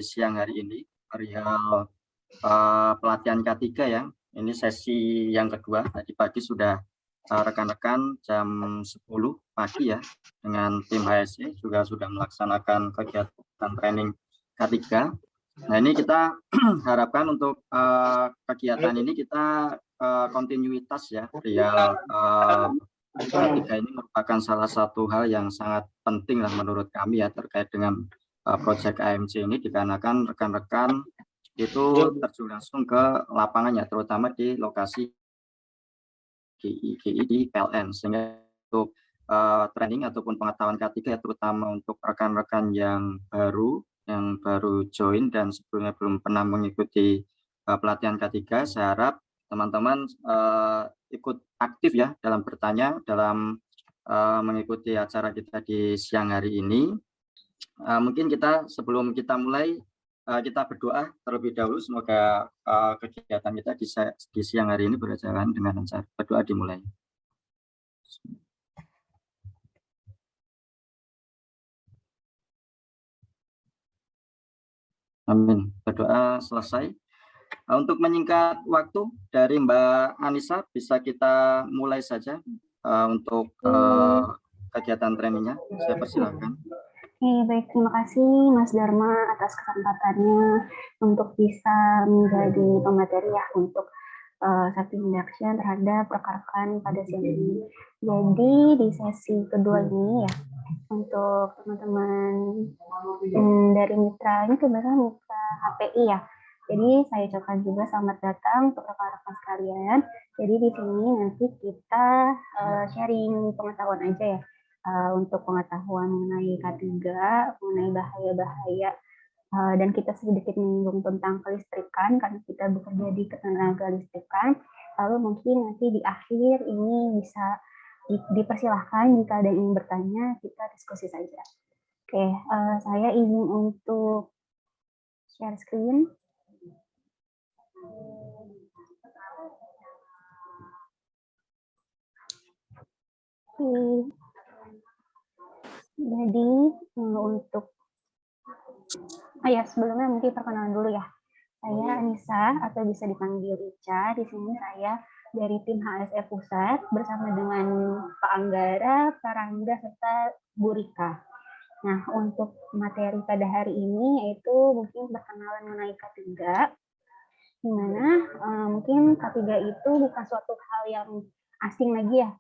siang hari ini perihal pelatihan K3 ya. Ini sesi yang kedua. Tadi pagi sudah rekan-rekan jam 10 pagi ya dengan tim HSE juga sudah melaksanakan kegiatan training K3. Nah ini kita harapkan untuk kegiatan ini kita kontinuitas ya. Perihal K3 ini merupakan salah satu hal yang sangat penting lah menurut kami ya terkait dengan proyek AMC ini, dikarenakan rekan-rekan itu terjun langsung ke lapangannya, terutama di lokasi GI di PLN, sehingga untuk training ataupun pengetahuan K3 terutama untuk rekan-rekan yang baru join dan sebelumnya belum pernah mengikuti pelatihan K3, saya harap teman-teman ikut aktif ya dalam bertanya, dalam mengikuti acara kita di siang hari ini. Mungkin kita sebelum kita mulai kita berdoa terlebih dahulu, semoga kegiatan kita di siang hari ini berjalan dengan lancar. Berdoa dimulai. Amin. Berdoa selesai. Untuk menyingkat waktu dari Mbak Anissa, bisa kita mulai saja untuk kegiatan trainingnya. Saya persilahkan. Baik, terima kasih Mas Dharma atas kesempatannya untuk bisa menjadi pemateri ya untuk safety induction terhadap rekan-rekan pada siang ini. Jadi di sesi kedua ini ya, untuk teman-teman dari mitra, ini sebenarnya mitra HPI ya. Jadi saya ucapkan juga selamat datang untuk rekan-rekan sekalian. Jadi di sini nanti kita sharing pengetahuan aja ya. Untuk pengetahuan mengenai K3, mengenai bahaya-bahaya, dan kita sedikit menyinggung tentang kelistrikan, karena kita bekerja di ketenaga listrikan. Lalu mungkin nanti di akhir ini bisa dipersilahkan jika ada yang ingin bertanya, kita diskusi saja. Oke, saya izin untuk share screen. Jadi untuk sebelumnya mungkin perkenalan dulu ya. Saya Anissa atau bisa dipanggil Ica. Di sini saya dari tim HSE Pusat bersama dengan Pak Anggara, Pak Rangga, serta Bu Rika. Nah, untuk materi pada hari ini yaitu mungkin perkenalan mengenai K3, di mana mungkin K3 itu bukan suatu hal yang asing lagi ya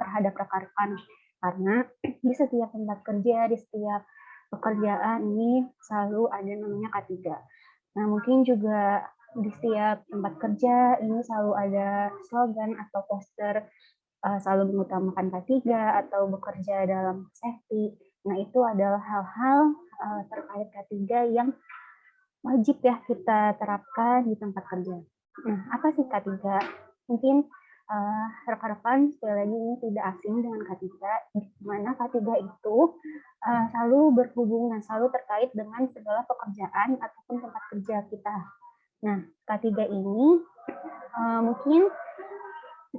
terhadap rekan-rekan, karena di setiap tempat kerja, di setiap pekerjaan ini selalu ada namanya K3. Nah, mungkin juga di setiap tempat kerja ini selalu ada slogan atau poster selalu mengutamakan K3 atau bekerja dalam safety. Nah, itu adalah hal-hal terkait K3 yang wajib ya kita terapkan di tempat kerja. Nah, apa sih K3? Mungkin rekan-rekan sekali lagi ini tidak asing dengan K3, di mana K3 itu selalu berhubungan, selalu terkait dengan segala pekerjaan ataupun tempat kerja kita. Nah, K3 ini mungkin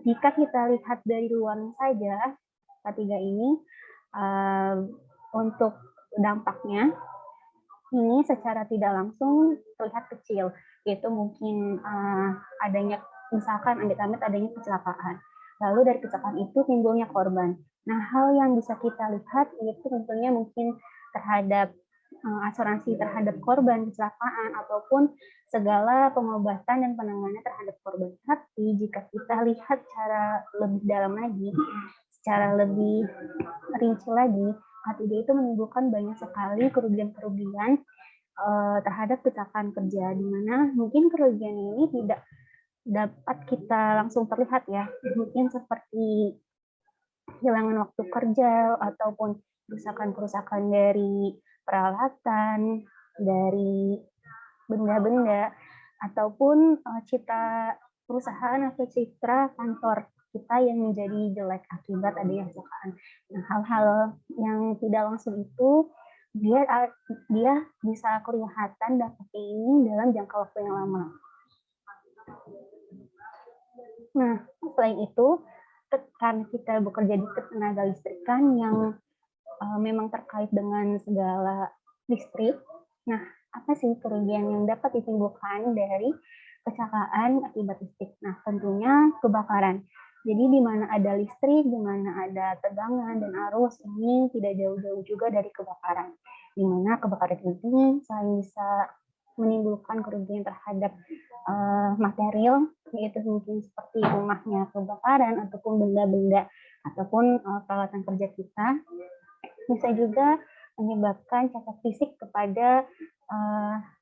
jika kita lihat dari luar saja, K3 ini untuk dampaknya ini secara tidak langsung terlihat kecil, yaitu mungkin adanya, misalkan amit-amit adanya kecelakaan. Lalu dari kecelakaan itu timbulnya korban. Nah, hal yang bisa kita lihat itu tentunya mungkin terhadap asuransi terhadap korban kecelakaan ataupun segala pengobatan dan penanganan terhadap korban. Tapi jika kita lihat secara lebih dalam lagi, secara lebih rinci lagi, K3 itu menimbulkan banyak sekali kerugian-kerugian terhadap kecelakaan kerja, di mana mungkin kerugian ini tidak dapat kita langsung terlihat ya, mungkin seperti kehilangan waktu kerja ataupun kerusakan-kerusakan dari peralatan, dari benda-benda, ataupun citra perusahaan atau citra kantor kita yang menjadi jelek akibat adanya kecelakaan. Nah, hal-hal yang tidak langsung itu dia bisa kelihatan dampaknya ini dalam jangka waktu yang lama. Nah, selain itu, karena kita bekerja di ketenaga listrikan yang memang terkait dengan segala listrik, nah apa sih kerugian yang dapat ditimbulkan dari kecelakaan akibat listrik? Nah, tentunya kebakaran. Jadi di mana ada listrik, di mana ada tegangan dan arus, ini tidak jauh-jauh juga dari kebakaran. Di mana kebakaran ini selain bisa menimbulkan kerugian terhadap material, yaitu mungkin seperti rumahnya kebakaran ataupun benda-benda ataupun peralatan kerja kita, bisa juga menyebabkan cacat fisik kepada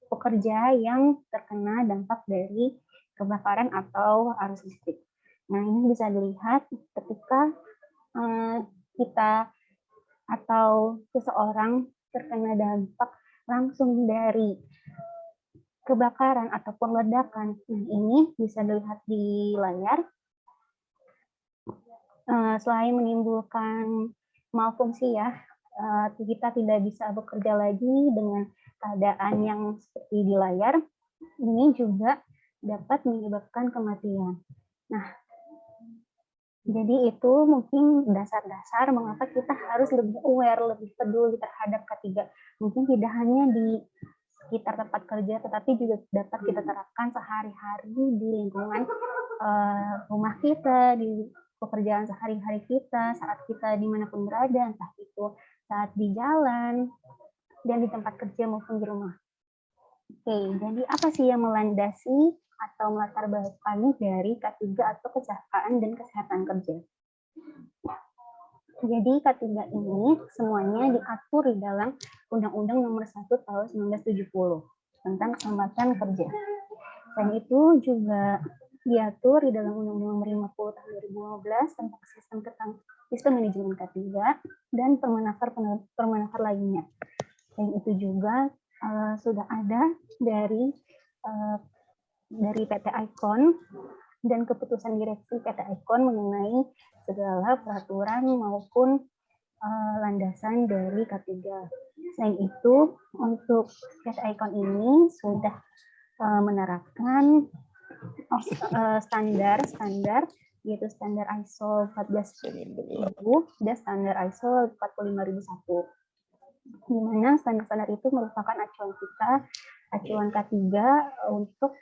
pekerja yang terkena dampak dari kebakaran atau arus listrik. Nah, ini bisa dilihat ketika kita atau seseorang terkena dampak langsung dari kebakaran ataupun ledakan. Nah, ini bisa dilihat di layar. Selain menimbulkan malfungsi ya, kita tidak bisa bekerja lagi dengan keadaan yang seperti di layar, ini juga dapat menyebabkan kematian. Nah, jadi itu mungkin dasar-dasar mengapa kita harus lebih aware, lebih peduli terhadap K3. Mungkin tidak hanya di sekitar tempat kerja, tetapi juga dapat kita terapkan sehari-hari di lingkungan rumah kita, di pekerjaan sehari-hari kita, saat kita dimanapun berada, entah itu saat di jalan, dan di tempat kerja maupun di rumah. Oke, jadi apa sih yang melandasi atau melatar belakangi dari K3 atau kecelakaan dan kesehatan kerja? Jadi K3 ini semuanya diatur di dalam Undang-Undang Nomor 1 Tahun 1970 tentang keselamatan kerja. Dan itu juga diatur di dalam Undang-Undang Nomor 50 Tahun 2015 tentang sistem manajemen K3 dan permenaker lainnya. Dan itu juga sudah ada dari PT ICON dan keputusan direksi PT ICON mengenai segala peraturan maupun landasan dari K3. Selain itu, untuk PT ICON ini sudah menerapkan standar yaitu standar ISO 14000 dan standar ISO 45001. Di mana standar-standar itu merupakan acuan kita, acuan K3 untuk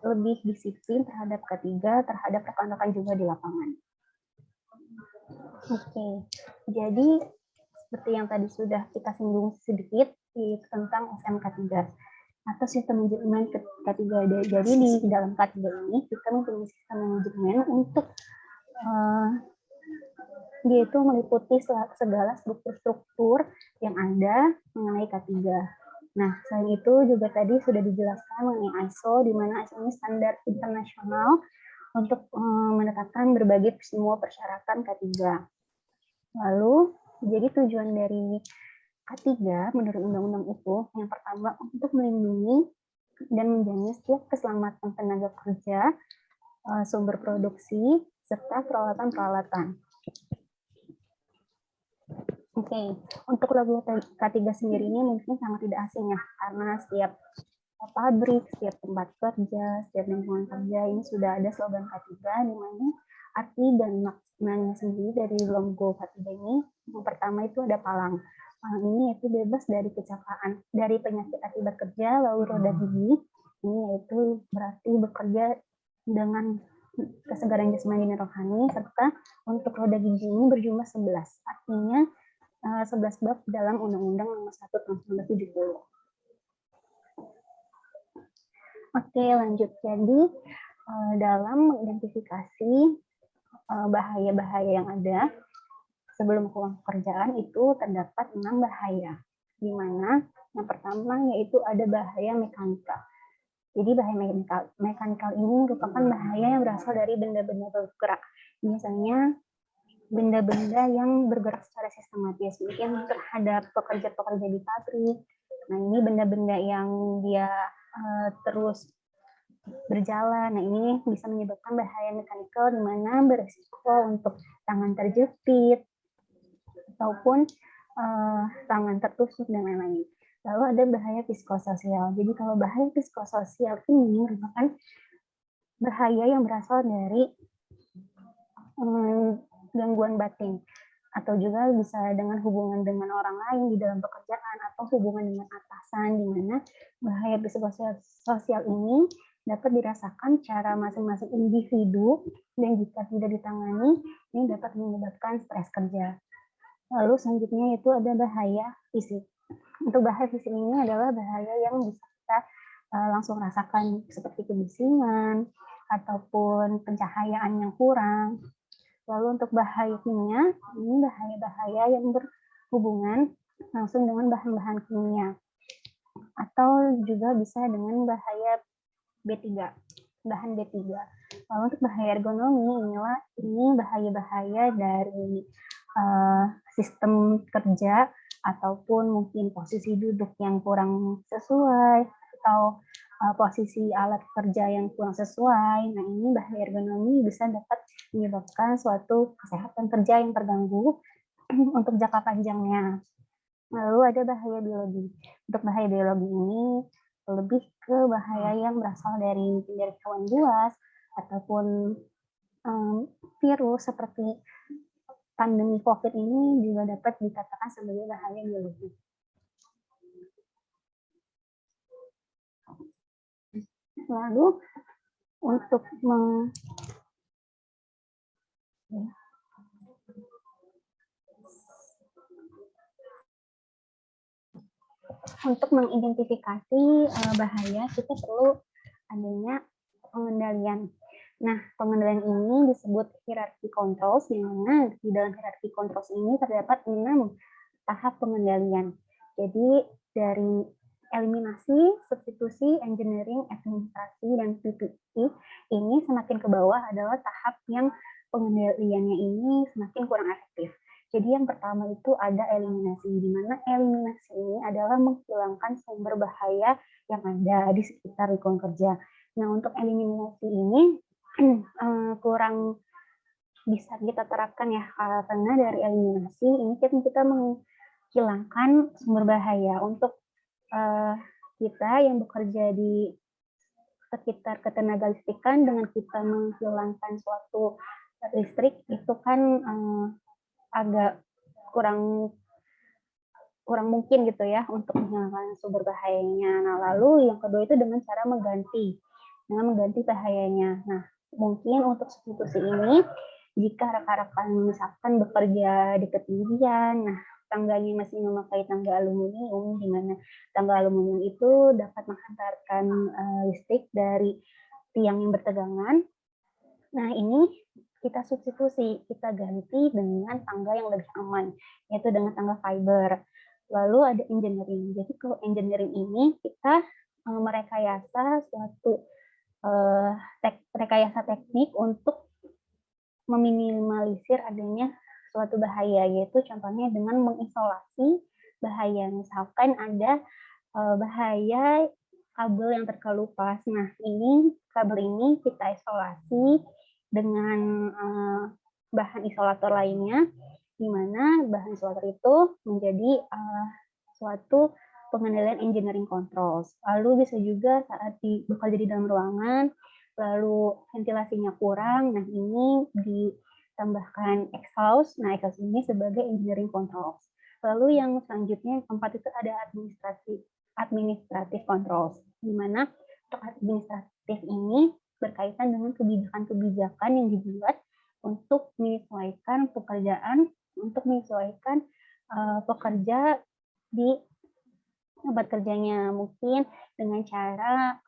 lebih disiplin terhadap K3, terhadap rekan-rekan juga di lapangan. Oke, jadi seperti yang tadi sudah kita singgung sedikit tentang SMK3 atau sistem manajemen K3. Jadi di dalam K3 ini kita mempunyai sistem manajemen untuk dia itu meliputi segala struktur-struktur yang ada mengenai K3. Nah, selain itu juga tadi sudah dijelaskan mengenai ISO, di mana ISO ini standar internasional untuk menetapkan berbagai semua persyaratan K3. Lalu, jadi tujuan dari K3 menurut undang-undang itu, yang pertama untuk melindungi dan menjamin setiap keselamatan tenaga kerja, sumber produksi, serta peralatan-peralatan. Oke, untuk logo K3 sendiri ini mungkin sangat tidak asing ya, karena setiap pabrik, setiap tempat kerja, setiap lingkungan kerja ini sudah ada slogan K3, di mana arti dan maknanya sendiri dari logo K3 ini, yang pertama itu ada palang. Palang ini yaitu bebas dari kecelakaan, dari penyakit akibat kerja, lalu roda gigi, ini yaitu berarti bekerja dengan kesegaran jasmani dan rohani, serta untuk roda gigi ini berjumlah 11, artinya 11 bab dalam Undang-Undang Nomor 1 Tahun 1970. Oke, lanjut. Jadi dalam mengidentifikasi bahaya-bahaya yang ada sebelum pulang pekerjaan itu terdapat 6 bahaya, di mana yang pertama yaitu ada bahaya mekanikal. Jadi bahaya mekanikal ini merupakan bahaya yang berasal dari benda-benda bergerak, misalnya benda-benda yang bergerak secara sistematis, mungkin terhadap pekerja-pekerja di pabrik. Nah, ini benda-benda yang dia terus berjalan. Nah, ini bisa menyebabkan bahaya mekanikal di mana beresiko untuk tangan terjepit ataupun tangan tertusuk dan lain-lain. Lalu ada bahaya psikososial. Jadi kalau bahaya psikososial ini merupakan bahaya yang berasal dari gangguan batin. atau juga bisa dengan hubungan dengan orang lain di dalam pekerjaan atau hubungan dengan atasan, di mana bahaya psikososial ini dapat dirasakan secara masing-masing individu dan jika tidak ditangani ini dapat menyebabkan stres kerja. Lalu selanjutnya itu ada bahaya fisik. Untuk bahaya fisik ini adalah bahaya yang bisa kita langsung rasakan seperti kebisingan ataupun pencahayaan yang kurang. Lalu untuk bahaya kimia, ini bahaya-bahaya yang berhubungan langsung dengan bahan-bahan kimia. Atau juga bisa dengan bahaya B3, bahan B3. Lalu untuk bahaya ergonomi, ini bahaya-bahaya dari sistem kerja ataupun mungkin posisi duduk yang kurang sesuai atau posisi alat kerja yang kurang sesuai. Nah, ini bahaya ergonomi bisa dapat menyebabkan suatu kesehatan kerja yang terganggu untuk jangka panjangnya. Lalu ada bahaya biologi. Untuk bahaya biologi ini lebih ke bahaya yang berasal dari hewan buas ataupun virus seperti pandemi COVID ini juga dapat dikatakan sebagai bahaya biologi. Lalu untuk mengidentifikasi bahaya, kita perlu adanya pengendalian. Nah, pengendalian ini disebut hierarchy controls, di mana di dalam hierarchy controls ini terdapat 6 tahap pengendalian. Jadi dari eliminasi, substitusi, engineering, administrasi, dan PPE ini semakin ke bawah adalah tahap yang pengendaliannya ini semakin kurang efektif. Jadi yang pertama itu ada eliminasi, di mana eliminasi ini adalah menghilangkan sumber bahaya yang ada di sekitar lingkungan kerja. Nah, untuk eliminasi ini kurang bisa kita terapkan ya, karena dari eliminasi ini kita menghilangkan sumber bahaya. Untuk kita yang bekerja di sekitar ketenaga listrikan, dengan kita menghilangkan suatu listrik itu kan agak kurang mungkin gitu ya untuk menghilangkan sumber bahayanya. Nah, lalu yang kedua itu dengan cara mengganti bahayanya. Nah, mungkin untuk substitusi ini jika rekan-rekan misalkan bekerja di ketinggian, nah tangganya masih memakai tangga aluminium, di mana tangga aluminium itu dapat menghantarkan listrik dari tiang yang bertegangan. Nah, ini kita substitusi, kita ganti dengan tangga yang lebih aman, yaitu dengan tangga fiber. Lalu ada engineering. Jadi kalau engineering ini kita merekayasa suatu rekayasa teknik untuk meminimalisir adanya suatu bahaya, yaitu contohnya dengan mengisolasi bahaya. Misalkan ada bahaya kabel yang terkelupas. Nah, ini kabel ini kita isolasi dengan bahan isolator lainnya, di mana bahan isolator itu menjadi suatu pengendalian engineering controls. Lalu bisa juga saat bekerja di dalam ruangan, lalu ventilasinya kurang, nah ini ditambahkan exhaust. Nah, exhaust ini sebagai engineering controls. Lalu yang selanjutnya, yang keempat itu ada administrative controls, di mana untuk administratif ini berkaitan dengan kebijakan-kebijakan yang dibuat untuk menyesuaikan pekerjaan, untuk menyesuaikan pekerja di tempat kerjanya, mungkin dengan cara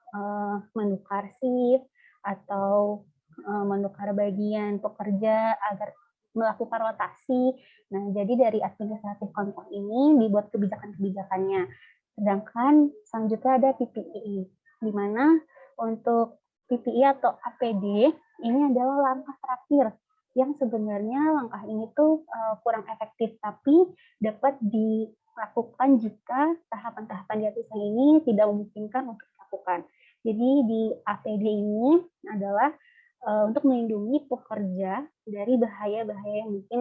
menukar shift atau menukar bagian pekerja agar melakukan rotasi. Nah, jadi dari administratif kontrol ini dibuat kebijakan-kebijakannya. Sedangkan selanjutnya ada PPE, di mana untuk PPE atau APD ini adalah langkah terakhir yang sebenarnya langkah ini tuh kurang efektif, tapi dapat dilakukan jika tahapan-tahapan di atas ini tidak memungkinkan untuk dilakukan. Jadi di APD ini adalah untuk melindungi pekerja dari bahaya-bahaya yang mungkin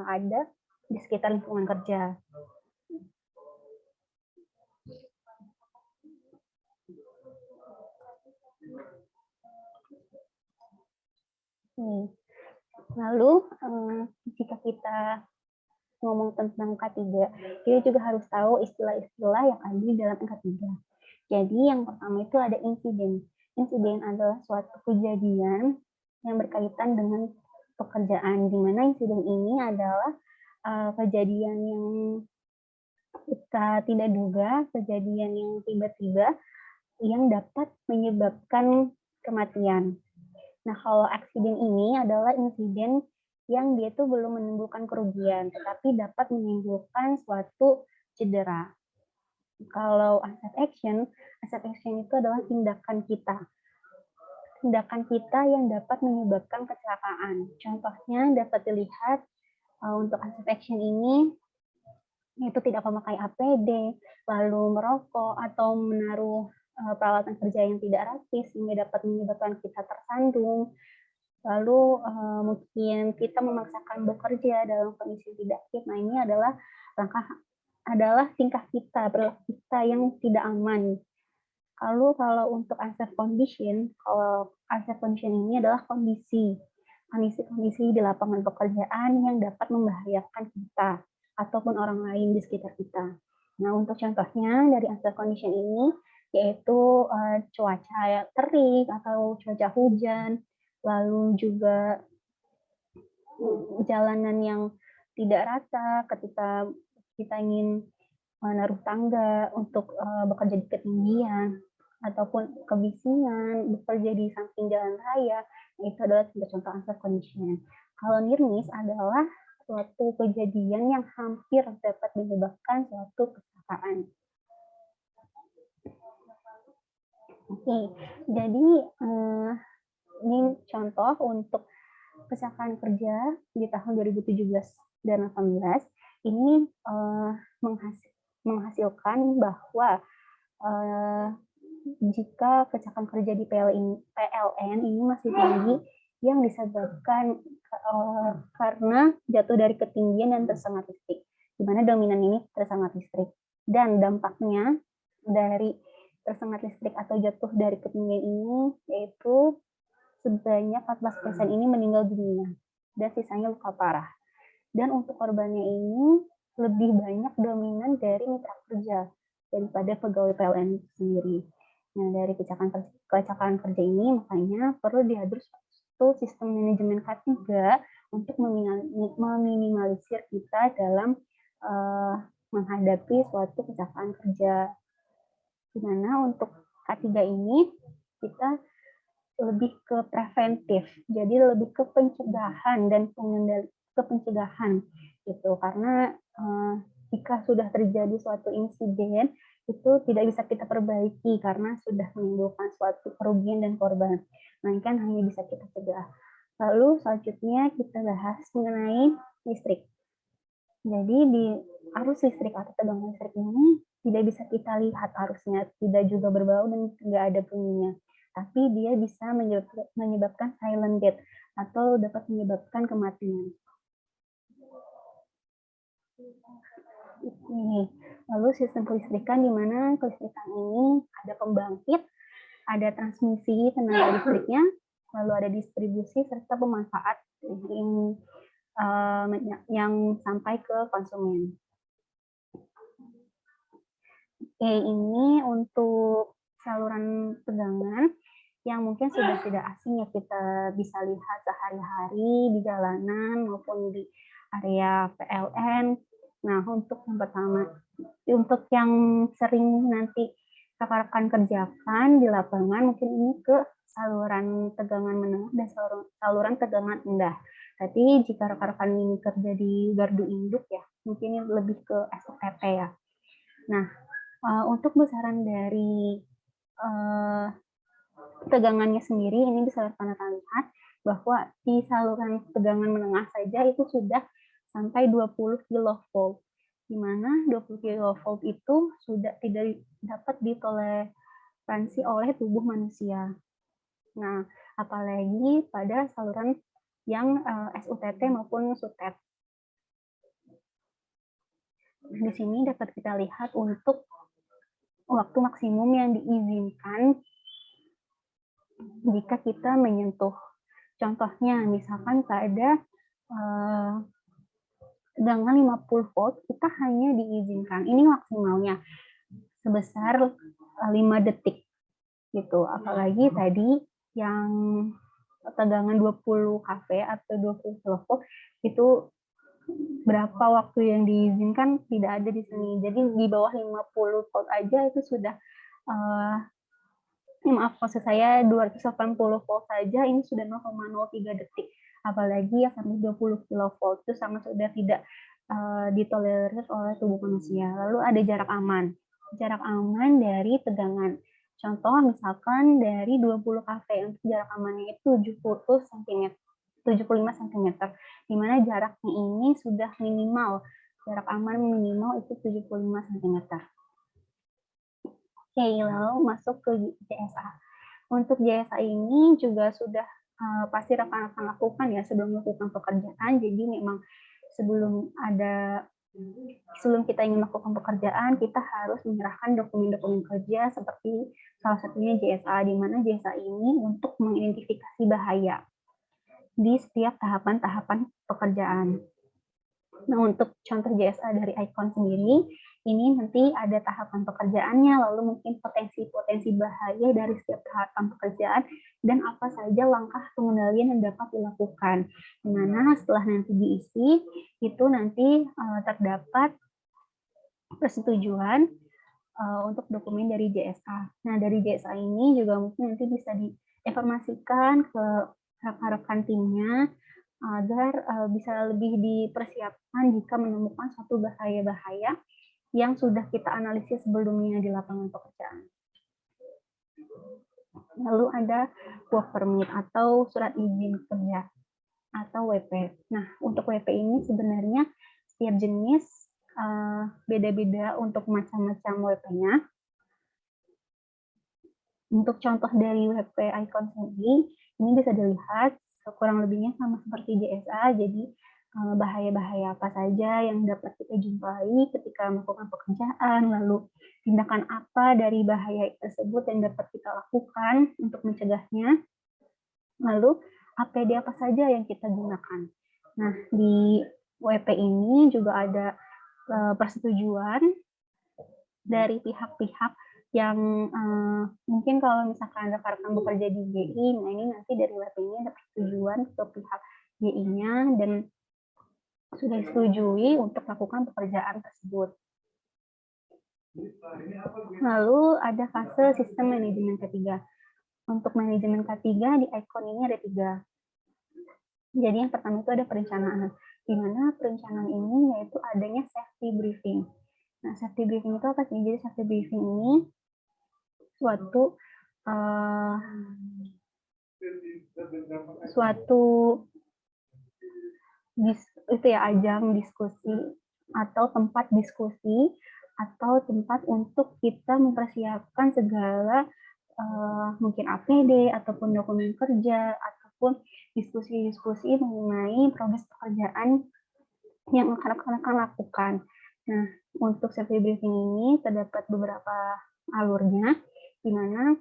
ada di sekitar lingkungan kerja. Lalu jika kita ngomong tentang K3, kita juga harus tahu istilah-istilah yang ada di dalam K3. Jadi yang pertama itu ada insiden. Insiden adalah suatu kejadian yang berkaitan dengan pekerjaan, di mana insiden ini adalah kejadian yang kita tidak duga, kejadian yang tiba-tiba yang dapat menyebabkan kematian. Nah, kalau aksiden ini adalah insiden yang dia tuh belum menimbulkan kerugian, tetapi dapat menimbulkan suatu cedera. Kalau asset action itu adalah tindakan kita. Tindakan kita yang dapat menyebabkan kecelakaan. Contohnya dapat dilihat untuk asset action ini, yaitu tidak memakai APD, lalu merokok, atau menaruh peralatan kerja yang tidak rapi, sehingga dapat menyebabkan kita tersandung. Lalu mungkin kita memaksakan bekerja dalam kondisi tidak fit. Nah, ini adalah tingkah kita, perilaku kita yang tidak aman. Lalu kalau untuk unsafe condition, ini adalah kondisi di lapangan pekerjaan yang dapat membahayakan kita ataupun orang lain di sekitar kita. Nah, untuk contohnya dari unsafe condition ini yaitu cuaca terik atau cuaca hujan, lalu juga jalanan yang tidak rata ketika kita ingin menaruh tangga untuk bekerja di ketinggian, ataupun kebisingan, bekerja di samping jalan raya. Nah, itu adalah contoh unsafe condition. Kalau near miss adalah suatu kejadian yang hampir dapat menyebabkan suatu kecelakaan. Oke, jadi ini contoh untuk kecelakaan kerja di tahun 2017 dan 2018 ini menghasilkan bahwa jika kecelakaan kerja di PLN ini masih tinggi yang disebabkan karena jatuh dari ketinggian dan tersengat listrik, di mana dominan ini tersengat listrik, dan dampaknya dari tersengat listrik atau jatuh dari ketinggian ini yaitu sebanyak 14% ini meninggal dunia dan sisanya luka parah. Dan untuk korbannya ini lebih banyak dominan dari mitra kerja daripada pegawai PLN itu sendiri. Nah, dari kecelakaan kerja ini makanya perlu diatur suatu sistem manajemen K3 untuk meminimalisir kita dalam menghadapi suatu kecelakaan kerja. Di mana untuk K3 ini kita lebih ke preventif, jadi lebih ke pencegahan dan pencegahan gitu, karena jika sudah terjadi suatu insiden itu tidak bisa kita perbaiki karena sudah menimbulkan suatu kerugian dan korban, melainkan hanya bisa kita cegah. Lalu selanjutnya kita bahas mengenai listrik. Jadi di arus listrik atau tegangan listrik ini tidak bisa kita lihat arusnya, tidak juga berbau dan tidak ada bunyinya. Tapi dia bisa menyebabkan silent death atau dapat menyebabkan kematian. Lalu sistem kelistrikan, di mana kelistrikan ini ada pembangkit, ada transmisi tenaga listriknya, lalu ada distribusi serta pemanfaat yang sampai ke konsumen. Oke, ini untuk saluran tegangan yang mungkin sudah tidak asing ya, kita bisa lihat sehari-hari di jalanan maupun di area PLN. Nah, untuk yang pertama, untuk yang sering nanti rekan-rekan kerjakan di lapangan, mungkin ini ke saluran tegangan menengah dan saluran tegangan rendah. Tapi jika rekan-rekan ini kerja di gardu induk ya, mungkin ini lebih ke SOTP ya. Nah, untuk besaran dari tegangannya sendiri, ini bisa rekan-rekan lihat bahwa di saluran tegangan menengah saja itu sudah sampai 20 kV, di mana 20 kV itu sudah tidak dapat ditoleransi oleh tubuh manusia. Nah, apalagi pada saluran yang SUTT maupun SUTET. Di sini dapat kita lihat untuk waktu maksimum yang diizinkan jika kita menyentuh. Contohnya, misalkan pada tegangan 50 volt kita hanya diizinkan, ini maksimalnya sebesar 5 detik gitu. Apalagi tadi yang tegangan 20 kV atau 20 kilovolt itu berapa waktu yang diizinkan tidak ada di sini. Jadi di bawah 50 volt aja itu sudah maaf, maksud saya 280 volt saja ini sudah 0,03 detik. Apalagi yang sampai 20 kilovolt itu sangat sudah tidak ditolerir oleh tubuh manusia. Lalu ada jarak aman. Jarak aman dari tegangan. Contoh misalkan dari 20 kV untuk jarak amannya itu 70 cm, 75 cm, di mana jaraknya ini sudah minimal. Jarak aman minimal itu 75 cm. Oke, lalu masuk ke JSA. Untuk JSA ini juga sudah pasti rekan-rekan lakukan ya sebelum melakukan pekerjaan. Jadi memang sebelum kita ingin melakukan pekerjaan, kita harus menyerahkan dokumen-dokumen kerja seperti salah satunya JSA, di mana JSA ini untuk mengidentifikasi bahaya di setiap tahapan-tahapan pekerjaan. Nah, untuk contoh JSA dari ICON sendiri, ini nanti ada tahapan pekerjaannya, lalu mungkin potensi-potensi bahaya dari setiap tahapan pekerjaan, dan apa saja langkah pengendalian yang dapat dilakukan. Di mana setelah nanti diisi, itu nanti terdapat persetujuan untuk dokumen dari JSA. Nah, dari JSA ini juga mungkin nanti bisa diinformasikan ke rekan-rekan timnya, agar bisa lebih dipersiapkan jika menemukan suatu bahaya-bahaya yang sudah kita analisis sebelumnya di lapangan pekerjaan. Lalu ada work permit atau surat izin kerja atau WP. Nah, untuk WP ini sebenarnya setiap jenis beda-beda untuk macam-macam WP-nya. Untuk contoh dari WP ICON sendiri, ini bisa dilihat kurang lebihnya sama seperti JSA, jadi bahaya-bahaya apa saja yang dapat kita jumpai ketika melakukan pekerjaan, lalu tindakan apa dari bahaya tersebut yang dapat kita lakukan untuk mencegahnya, lalu APD apa saja yang kita gunakan. Nah, di WP ini juga ada persetujuan dari pihak-pihak yang mungkin kalau misalkan rekan-rekan bekerja di GI, nah ini nanti dari WP ini ada persetujuan ke pihak GI-nya dan sudah disetujui untuk melakukan pekerjaan tersebut. Lalu ada fase sistem manajemen ketiga. Untuk manajemen ketiga di ICON ini ada 3. Jadi yang pertama itu ada perencanaan, di mana perencanaan ini yaitu adanya safety briefing. Nah, safety briefing itu apa sih? Jadi safety briefing ini ajang diskusi atau tempat diskusi atau tempat untuk kita mempersiapkan segala mungkin APD ataupun dokumen kerja ataupun diskusi-diskusi mengenai progres pekerjaan yang akan lakukan. Nah, untuk safety briefing ini terdapat beberapa alurnya, di mana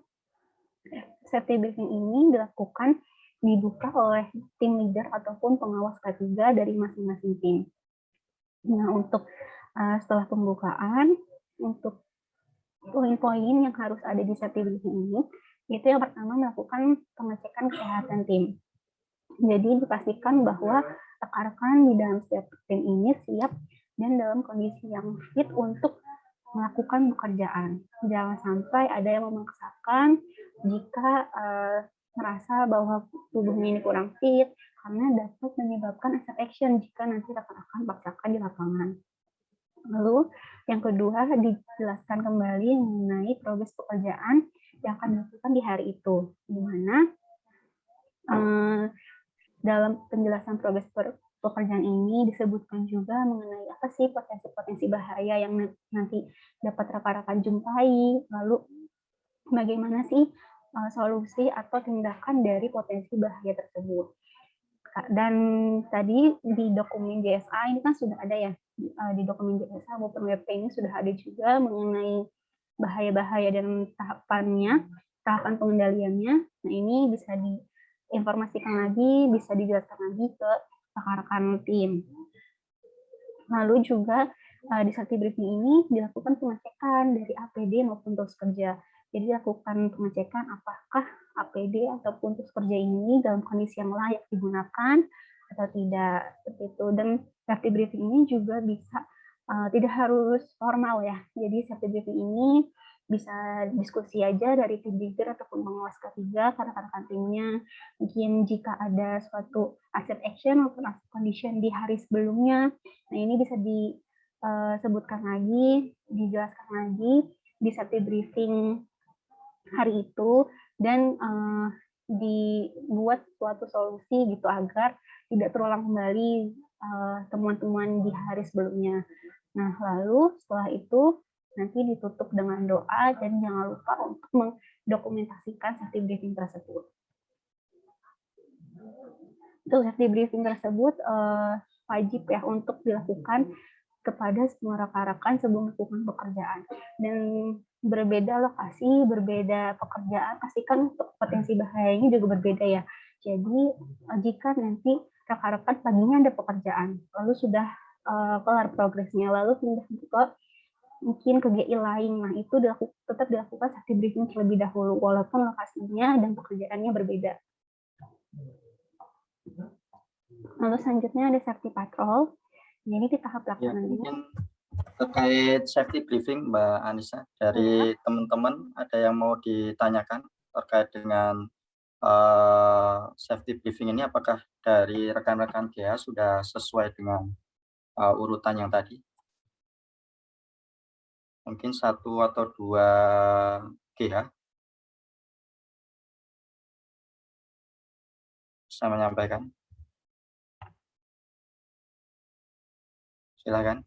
safety briefing ini dibuka oleh tim leader ataupun pengawas K3 dari masing-masing tim. Nah, untuk setelah pembukaan, untuk poin-poin yang harus ada di safety briefing ini, itu yang pertama melakukan pengecekan kesehatan tim. Jadi dipastikan bahwa rekan-rekan di dalam setiap tim ini siap dan dalam kondisi yang fit untuk melakukan pekerjaan. Jangan sampai ada yang memaksakan jika merasa bahwa tubuhnya ini kurang fit, karena dapat menyebabkan extra action jika nanti rekan-rekan paksakan di lapangan. Lalu yang kedua, dijelaskan kembali mengenai progres pekerjaan yang akan dilakukan di hari itu, di mana dalam penjelasan progres pekerjaan ini disebutkan juga mengenai apa sih potensi-potensi bahaya yang nanti dapat rekan-rekan jumpai, lalu bagaimana sih solusi atau tindakan dari potensi bahaya tersebut. Dan tadi di dokumen JSA ini kan sudah ada ya, di dokumen JSA maupun WP ini sudah ada juga mengenai bahaya-bahaya dan tahapan pengendaliannya. Nah, ini bisa diinformasikan lagi, bisa dijelaskan lagi ke rekan-rekan tim. Lalu juga di safety briefing ini dilakukan pengecekan dari APD maupun tools kerja. Jadi dilakukan pengecekan apakah APD ataupun tools kerja ini dalam kondisi yang layak digunakan atau tidak, seperti itu. Dan safety briefing ini juga bisa tidak harus formal ya. Jadi safety briefing ini bisa diskusi aja dari tim leader ataupun pengawas ketiga karena rekan-rekan timnya. Mungkin jika ada suatu asset action maupun asset condition di hari sebelumnya, nah ini bisa disebutkan lagi, dijelaskan lagi di safety briefing hari itu, dan dibuat suatu solusi gitu agar tidak terulang kembali temuan-temuan di hari sebelumnya. Nah, lalu setelah itu nanti ditutup dengan doa dan jangan lupa untuk mendokumentasikan safety briefing tersebut. Untuk safety briefing tersebut wajib ya untuk dilakukan kepada semua rekan-rekan sebelum melakukan pekerjaan. Dan berbeda lokasi, berbeda pekerjaan, pastikan untuk potensi bahayanya juga berbeda ya. Jadi jika nanti rekan-rekan paginya ada pekerjaan, lalu sudah kelar progresnya, lalu pindah ke mungkin ke GI lain, nah itu tetap dilakukan safety briefing terlebih dahulu, walaupun lokasinya dan pekerjaannya berbeda. Lalu selanjutnya ada safety patrol. Jadi di tahap pelaksanaannya. Ya, terkait safety briefing Mbak Anissa, dari teman-teman ada yang mau ditanyakan terkait dengan safety briefing ini, apakah dari rekan-rekan GA sudah sesuai dengan urutan yang tadi? Mungkin 1 atau 2 GH bisa menyampaikan. Silakan.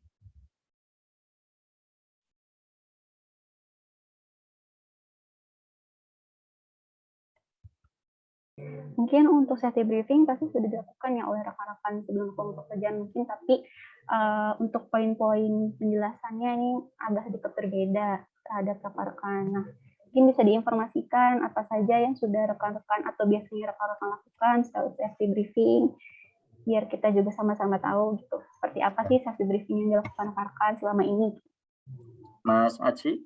Mungkin untuk safety briefing pasti sudah dilakukan ya oleh rekan-rekan sebelum pekerjaan mungkin, tapi untuk poin-poin penjelasannya ini agak sedikit berbeda terhadap rekan-rekan. Nah, mungkin bisa diinformasikan apa saja yang sudah rekan-rekan atau biasanya rekan-rekan lakukan setelah safety briefing, biar kita juga sama-sama tahu gitu seperti apa sih safety briefing yang dilakukan rekan-rekan selama ini. Mas Aji,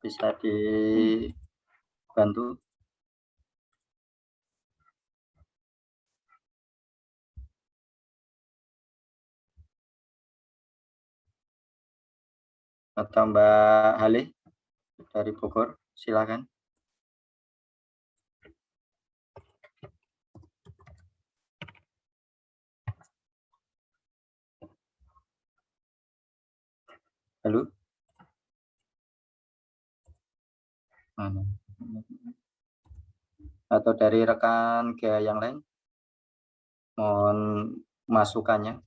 bisa dibantu? Atau Mbak Halih dari Bogor, silakan. Halo. Atau dari rekan GA yang lain, mohon masukannya.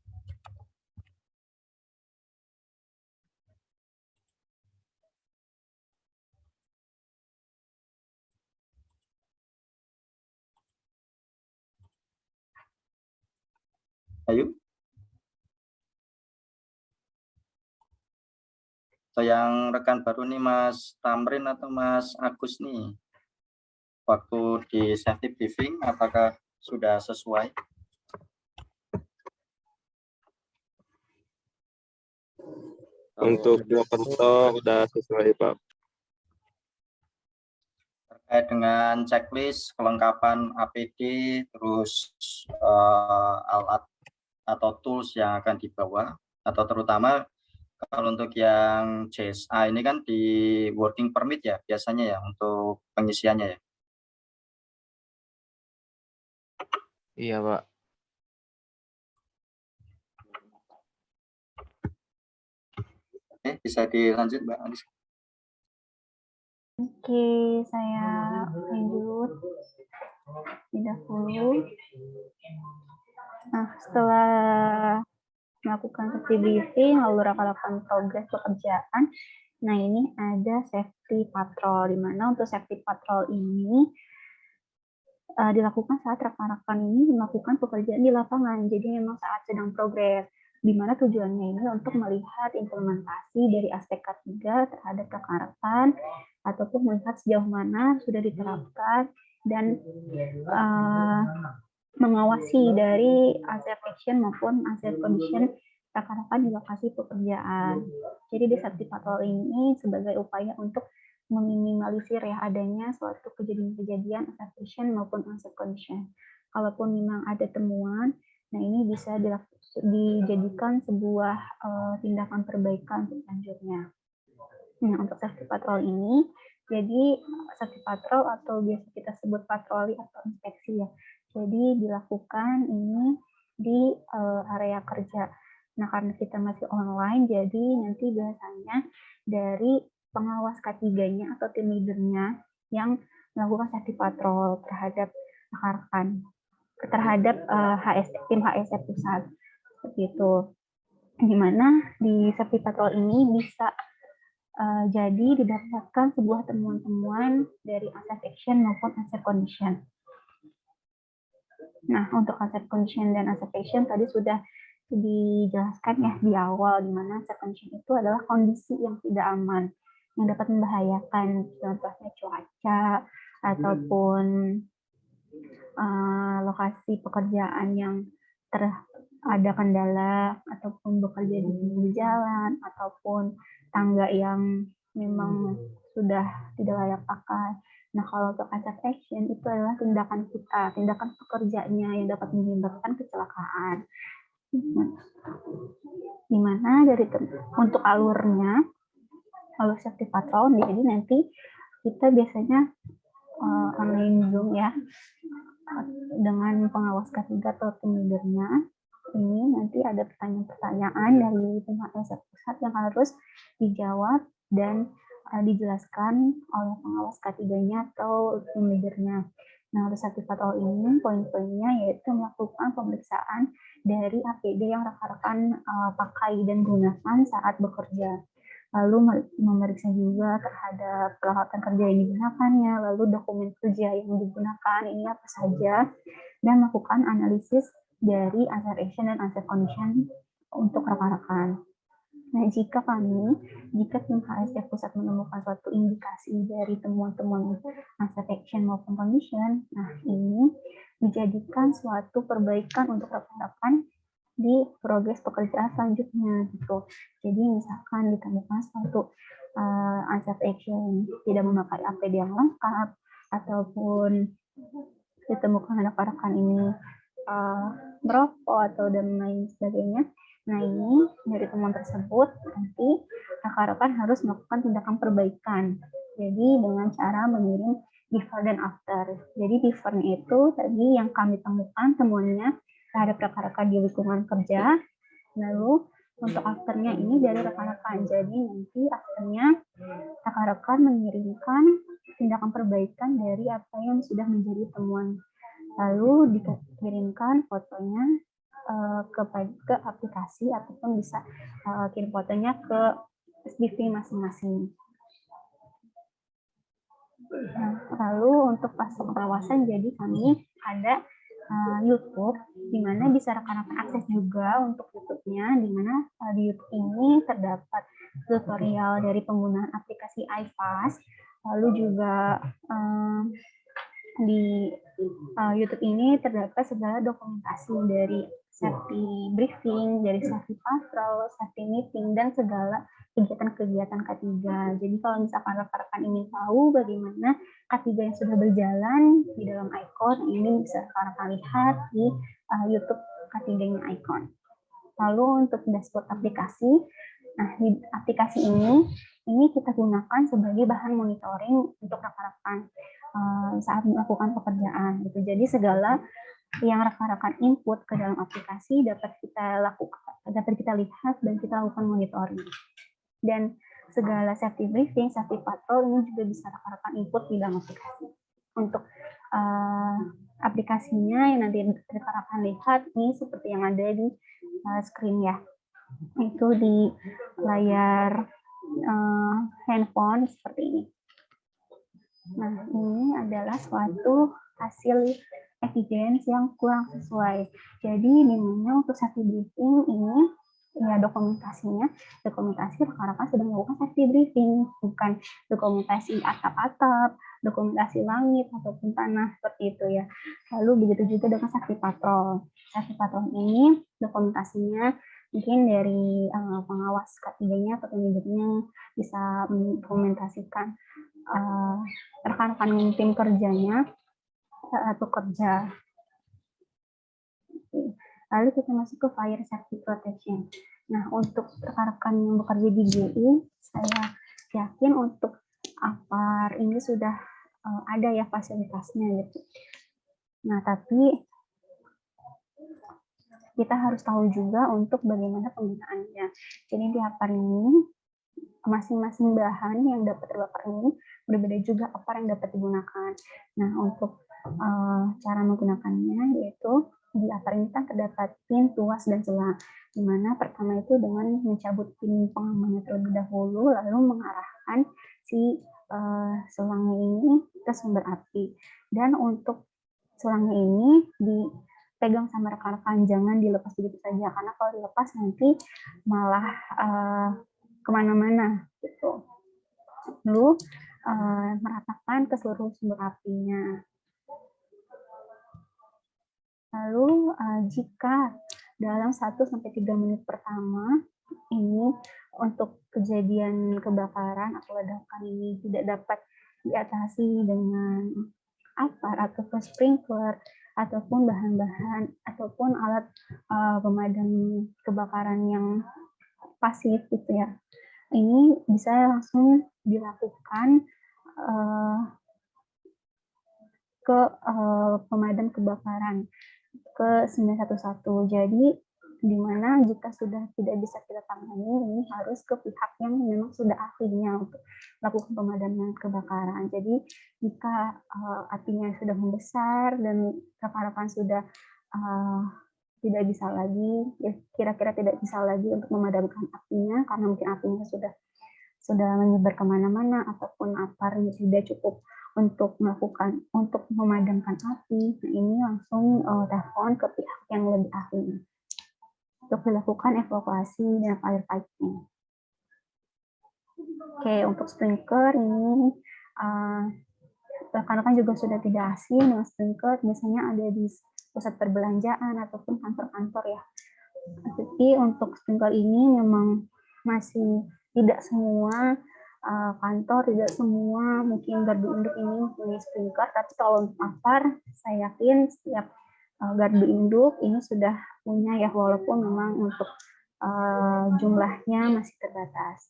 Ayo. Atau yang rekan baru nih Mas Tamrin atau Mas Agus nih, waktu di safety briefing apakah sudah sesuai? Untuk Jokerto udah sesuai Pak. Terkait dengan checklist kelengkapan APD, terus alat atau tools yang akan dibawa, atau terutama kalau untuk yang CSA ini kan di working permit ya biasanya ya untuk pengisiannya ya. Iya Pak. Oke, bisa dilanjut Mbak Anissa. Oke, saya lanjut dahulu. Nah, setelah melakukan safety briefing, lalu rekan-rekan progres pekerjaan, nah ini ada safety patrol, di mana untuk safety patrol ini dilakukan saat rekan-rekan ini melakukan pekerjaan di lapangan, jadi memang saat sedang progres, di mana tujuannya ini untuk melihat implementasi dari aspek K3 terhadap rekan-rekan, ataupun melihat sejauh mana sudah diterapkan, dan mengawasi dari asset action maupun asset condition rekan-rekan di lokasi pekerjaan. Jadi di safety patrol ini sebagai upaya untuk meminimalisir ya adanya suatu kejadian-kejadian unsafe action maupun unsafe condition. Kalaupun memang ada temuan, nah ini bisa dijadikan sebuah tindakan perbaikan selanjutnya. Nah, untuk safety patrol ini, jadi safety patrol atau biasa kita sebut patroli atau inspeksi ya. Jadi dilakukan ini di area kerja. Nah, karena kita masih online, jadi nanti biasanya dari pengawas K3-nya atau tim leader-nya yang melakukan safety patrol terhadap rekan-rekan, terhadap tim HSE pusat, seperti itu. Di mana di safety patrol ini bisa jadi didapatkan sebuah temuan-temuan dari unsafe action maupun unsafe condition. Nah, untuk unsafe condition dan unsafe action tadi sudah dijelaskan ya di awal, di mana unsafe condition itu adalah kondisi yang tidak aman, yang dapat membahayakan, contohnya cuaca, ataupun lokasi pekerjaan yang ada kendala, ataupun bekerja di pinggir jalan, ataupun tangga yang memang sudah tidak layak pakai. Nah, kalau untuk unsafe action itu adalah tindakan kita, tindakan pekerjanya yang dapat menyebabkan kecelakaan. Di mana untuk alurnya, alur safety patrol, jadi nanti kita biasanya online Zoom ya, dengan pengawas K3 atau tim leader-nya. Ini nanti ada pertanyaan-pertanyaan dari tim HSE pusat yang harus dijawab dan dijelaskan oleh pengawas K3-nya atau tim leader-nya. Nah, untuk safety patrol ini poin-poinnya yaitu melakukan pemeriksaan dari APD yang rekan-rekan pakai dan gunakan saat bekerja. Lalu memeriksa juga terhadap peralatan kerja yang digunakannya, lalu dokumen kerja yang digunakan ini apa saja, dan melakukan analisis dari unsafe action dan unsafe condition untuk rekan-rekan. Nah, jika tim HSE pusat menemukan suatu indikasi dari temuan-temuan unsafe action maupun condition, nah ini dijadikan suatu perbaikan untuk rekan-rekan di progres pekerjaan selanjutnya gitu. Jadi misalkan ditemukan suatu unsafe action tidak memakai APD yang lengkap, ataupun ditemukan rekan-rekan ini merokok atau dan lain sebagainya. Nah, ini dari temuan tersebut nanti rekan-rekan harus melakukan tindakan perbaikan. Jadi dengan cara mengirim before dan after. Jadi before-nya itu tadi yang kami temukan temuannya terhadap rekan-rekan di lingkungan kerja. Lalu untuk after-nya ini dari rekan-rekan. Jadi nanti after-nya rekan-rekan mengirimkan tindakan perbaikan dari apa yang sudah menjadi temuan. Lalu dikirimkan fotonya ke aplikasi ataupun bisa kirim fotonya ke SPV masing-masing. Nah, lalu untuk pasca pengawasan jadi kami ada YouTube di mana bisa rekan-rekan akses juga untuk YouTube-nya, di mana di YouTube ini terdapat tutorial dari penggunaan aplikasi iFast, lalu juga di YouTube ini terdapat segala dokumentasi dari safety briefing, dari safety patrol, safety meeting, dan segala kegiatan-kegiatan K3. Jadi kalau misalkan rekan-rekan ingin tahu bagaimana K3 yang sudah berjalan di dalam Icon, ini bisa rekan-rekan lihat di YouTube K3-nya Icon. Lalu untuk dashboard aplikasi, nah di aplikasi ini kita gunakan sebagai bahan monitoring untuk rekan-rekan saat melakukan pekerjaan. Gitu. Jadi segala yang rekan-rekan input ke dalam aplikasi dapat kita lakukan, dapat kita lihat dan kita lakukan monitoring. Dan segala safety briefing, safety patrol ini juga bisa rekan-rekan input di dalam aplikasi. Untuk aplikasinya yang nanti rekan-rekan lihat ini seperti yang ada di screen ya. Itu di layar handphone seperti ini. Nah, ini adalah suatu hasil evidence yang kurang sesuai. Jadi, dimana untuk safety briefing ini, ya dokumentasi rekan-rekan sedang melakukan safety briefing, bukan dokumentasi atap-atap, dokumentasi langit, ataupun tanah, seperti itu ya. Lalu begitu juga dengan safety patrol. Safety patrol ini dokumentasinya Mungkin dari pengawas K3-nya atau manajernya bisa mendokumentasikan rekan-rekan tim kerjanya saat bekerja. Lalu kita masuk ke fire safety protection. Nah, untuk rekan-rekan yang bekerja di GI, saya yakin untuk APAR ini sudah ada ya fasilitasnya gitu. Nah, tapi kita harus tahu juga untuk bagaimana penggunaannya. Jadi di APAR ini masing-masing bahan yang dapat terbakar ini berbeda juga apa yang dapat digunakan. Nah, untuk cara menggunakannya yaitu di APAR ini kan terdapat pin, tuas, dan selang. Di mana pertama itu dengan mencabut pin pengamannya terlebih dahulu, lalu mengarahkan si selangnya ini ke sumber api. Dan untuk selangnya ini dipegang sama rekan-rekan, jangan dilepas begitu saja, karena kalau dilepas nanti malah kemana-mana gitu. Lalu meratakan ke seluruh sumber apinya. Lalu jika dalam 1-3 menit pertama ini untuk kejadian kebakaran atau ledakan ini tidak dapat diatasi dengan APAR ataupun sprinkler ataupun bahan-bahan ataupun alat pemadam kebakaran yang pasif gitu ya. Ini bisa langsung dilakukan ke pemadam kebakaran ke 911. Jadi di mana jika sudah tidak bisa kita tangani, ini harus ke pihak yang memang sudah ahlinya untuk melakukan pemadaman kebakaran. Jadi jika apinya sudah membesar dan rekan-rekan sudah tidak bisa lagi, ya kira-kira tidak bisa lagi untuk memadamkan apinya karena mungkin apinya sudah menyebar kemana-mana ataupun APAR tidak cukup untuk memadamkan api. Nah, ini langsung telepon ke pihak yang lebih ahli untuk dilakukan evakuasi dan firefighting. Oke, untuk sprinkler ini rekan-rekan juga sudah tidak asing dengan sprinkler, biasanya ada di pusat perbelanjaan ataupun kantor-kantor ya. Tapi untuk sprinkler ini memang masih tidak semua kantor, tidak semua mungkin gardu induk ini mempunyai sprinkler, tapi kalau untuk APAR, saya yakin setiap gardu induk ini sudah punya ya, walaupun memang untuk jumlahnya masih terbatas.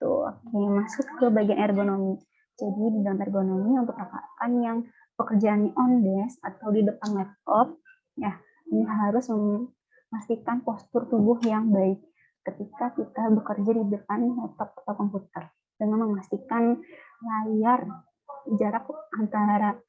Tuh, oke, masuk ke bagian ergonomi. Jadi di dalam ergonomi untuk rekan-rekan yang pekerjaannya on desk atau di depan laptop, ya ini harus memastikan postur tubuh yang baik ketika kita bekerja di depan laptop atau komputer, dengan memastikan jarak antara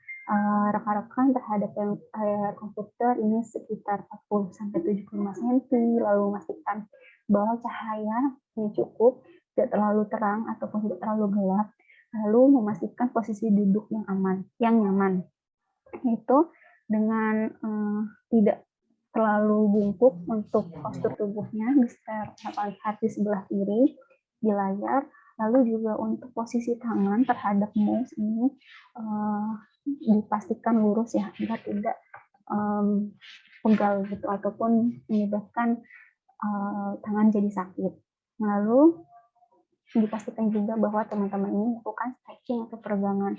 rekan-rekan terhadap layar komputer ini sekitar 40-75 cm, lalu memastikan bahwa cahaya ini cukup, tidak terlalu terang ataupun tidak terlalu gelap, lalu memastikan posisi duduk yang aman, yang nyaman. Itu dengan tidak terlalu bungkuk untuk postur tubuhnya, bisa lihat di sebelah kiri di layar. Lalu juga untuk posisi tangan terhadap mouse ini dipastikan lurus ya, agar tidak pegal gitu ataupun menyebabkan tangan jadi sakit. Lalu dipastikan juga bahwa teman-teman ini melakukan stretching atau peregangan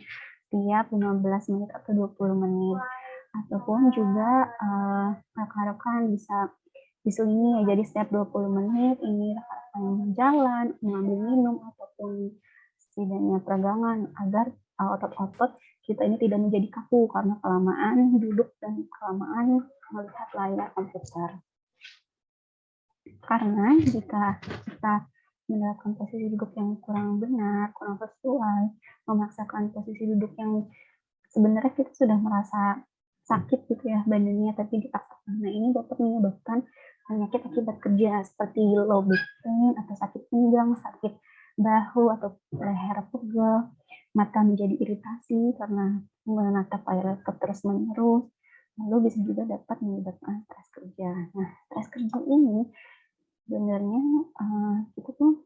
setiap 15 menit atau 20 menit. Ataupun juga rekan-rekan bisa diselingi ya, jadi setiap 20 menit ini rekan-rekan yang berjalan, mengambil minum, ataupun setidaknya peregangan agar otot-otot kita ini tidak menjadi kaku karena kelamaan duduk dan kelamaan melihat layar komputer. Karena jika kita menerapkan posisi duduk yang kurang benar, kurang sesuai, memaksakan posisi duduk yang sebenarnya kita sudah merasa sakit gitu ya badannya, tapi dipaksakan. Nah, ini dapat menyebabkan penyakit akibat kerja seperti low back pain atau sakit pinggang, sakit bahu atau leher pegel, mata menjadi iritasi karena menatap layar laptop terus-menerus, lalu bisa juga dapat menyebabkan stres kerja. Nah, stres kerja ini sebenarnya itu tuh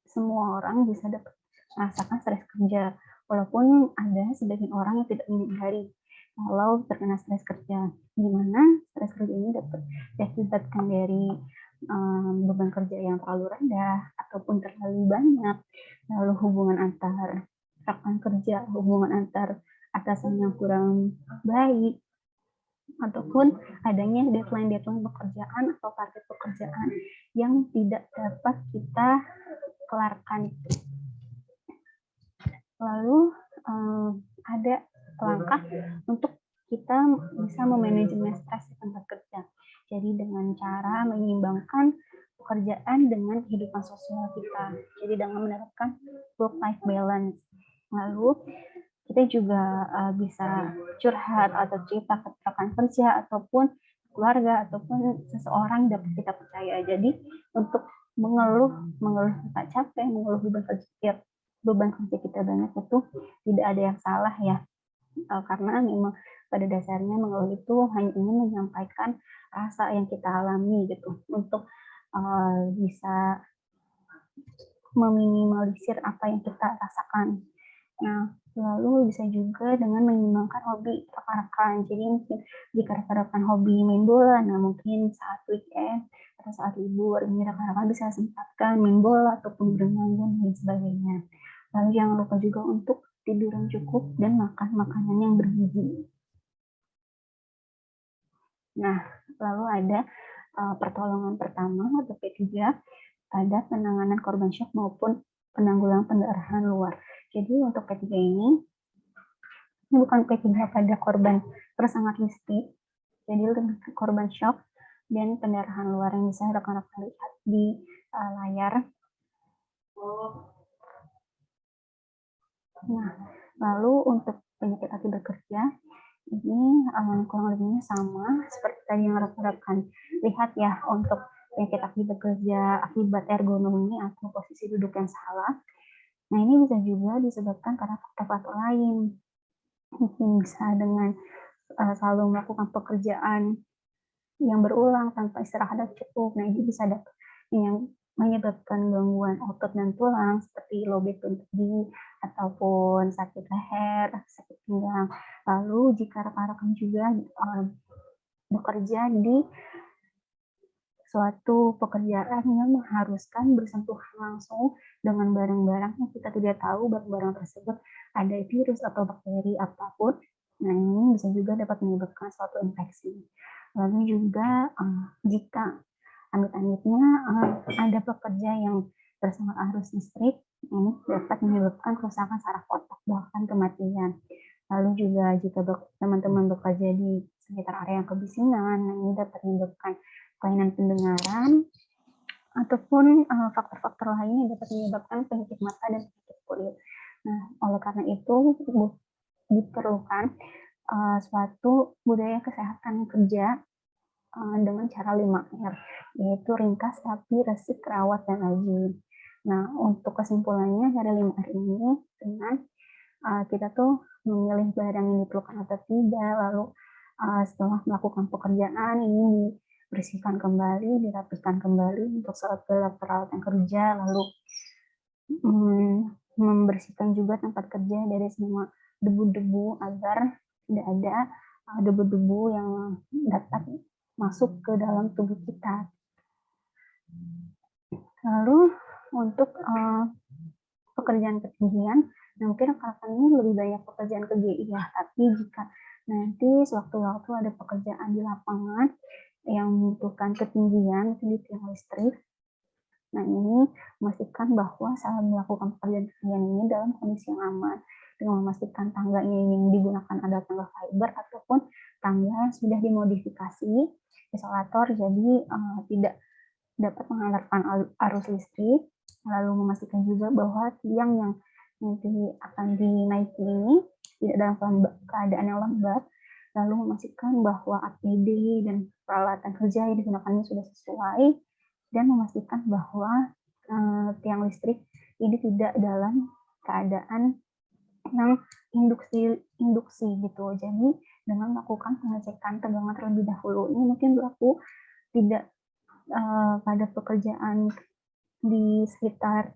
semua orang bisa dapat merasakan stres kerja, walaupun ada sebagian orang yang tidak menyadari kalau terkena stres kerja, di mana stres kerja ini dapat diakibatkan dari beban kerja yang terlalu rendah ataupun terlalu banyak, lalu hubungan antar rekan kerja, hubungan antar atasan yang kurang baik, ataupun adanya deadline pekerjaan atau target pekerjaan yang tidak dapat kita kelarkan. Lalu ada langkah untuk kita bisa memanajemen stres di tempat kerja. Jadi dengan cara menyeimbangkan pekerjaan dengan kehidupan sosial kita. Jadi dengan menerapkan work-life balance. Lalu kita juga bisa curhat atau cerita ke rekan kerja ataupun keluarga ataupun seseorang dapat kita percaya. Jadi untuk mengeluh kita capek, mengeluh beban kerja kita banyak itu tidak ada yang salah ya, karena memang pada dasarnya mengeluh itu hanya ingin menyampaikan rasa yang kita alami gitu untuk bisa meminimalisir apa yang kita rasakan. Nah, lalu bisa juga dengan menyeimbangkan hobi rekan-rekan. Jadi mungkin jika rekan-rekan hobi main bola, nah mungkin saat weekend atau saat libur ini rekan-rekan bisa sempatkan main bola ataupun berenang dan lain sebagainya. Lalu jangan lupa juga untuk tidur yang cukup dan makan makanan yang bergizi. Nah, lalu ada pertolongan pertama atau P3 pada penanganan korban shock maupun penanggulangan pendarahan luar. Jadi untuk P3 ini bukan P3 pada korban tersengat listrik, jadi lebih ke korban shock dan pendarahan luar yang bisa rekan-rekan lihat di layar. Nah, lalu untuk penyakit akibat kerja, ini kurang lebihnya sama seperti tadi yang rekan-rekan lihat ya, untuk penyakit akibat kerja akibat ergonomi atau posisi duduk yang salah. Nah, ini bisa juga disebabkan karena faktor-faktor lain. Mungkin bisa dengan selalu melakukan pekerjaan yang berulang tanpa istirahat yang cukup. Nah, ini bisa yang menyebabkan gangguan otot dan tulang seperti low back tadi ataupun sakit leher, sakit pinggang. Lalu jika rekan-rekan juga bekerja di suatu pekerjaan yang mengharuskan bersentuhan langsung dengan barang-barang yang kita tidak tahu barang-barang tersebut ada virus atau bakteri apapun, nah ini bisa juga dapat menyebabkan suatu infeksi. Lalu juga jika amit-amitnya ada pekerja yang tersengat arus listrik, ini dapat menyebabkan kerusakan saraf otak bahkan kematian. Lalu juga jika teman-teman bekerja di sekitar area kebisingan, nah ini dapat menyebabkan kelainan pendengaran ataupun faktor-faktor lain yang dapat menyebabkan penyakit mata dan penyakit kulit. Nah, oleh karena itu diperlukan suatu budaya kesehatan kerja dengan cara 5R, yaitu ringkas, rapi, resik, rawat, dan rajin. Nah, untuk kesimpulannya dari 5R ini dengan kita tuh memilih barang yang diperlukan atau tidak, lalu setelah melakukan pekerjaan ini dibersihkan kembali, dirapikan kembali untuk segala peralatan kerja, lalu membersihkan juga tempat kerja dari semua debu-debu agar tidak ada debu-debu yang dapat masuk ke dalam tubuh kita. Lalu untuk pekerjaan ketinggian, nah mungkin rekan-rekan ini lebih banyak pekerjaan ke GI ya, tapi jika nanti sewaktu-waktu ada pekerjaan di lapangan yang membutuhkan ketinggian di tiang listrik, nah ini memastikan bahwa saat melakukan pekerjaan ketinggian ini dalam kondisi yang aman, dengan memastikan tangganya yang digunakan adalah tangga fiber ataupun tangga yang sudah dimodifikasi isolator, jadi tidak dapat menghantarkan arus listrik. Lalu memastikan juga bahwa tiang yang nanti akan dinaiki ini tidak dalam keadaan yang lembat, lalu memastikan bahwa APD dan peralatan kerja yang digunakan ini sudah sesuai, dan memastikan bahwa tiang listrik ini tidak dalam keadaan yang induksi gitu. Jadi dengan melakukan pengecekan tegangan terlebih dahulu, ini mungkin berlaku tidak pada pekerjaan di sekitar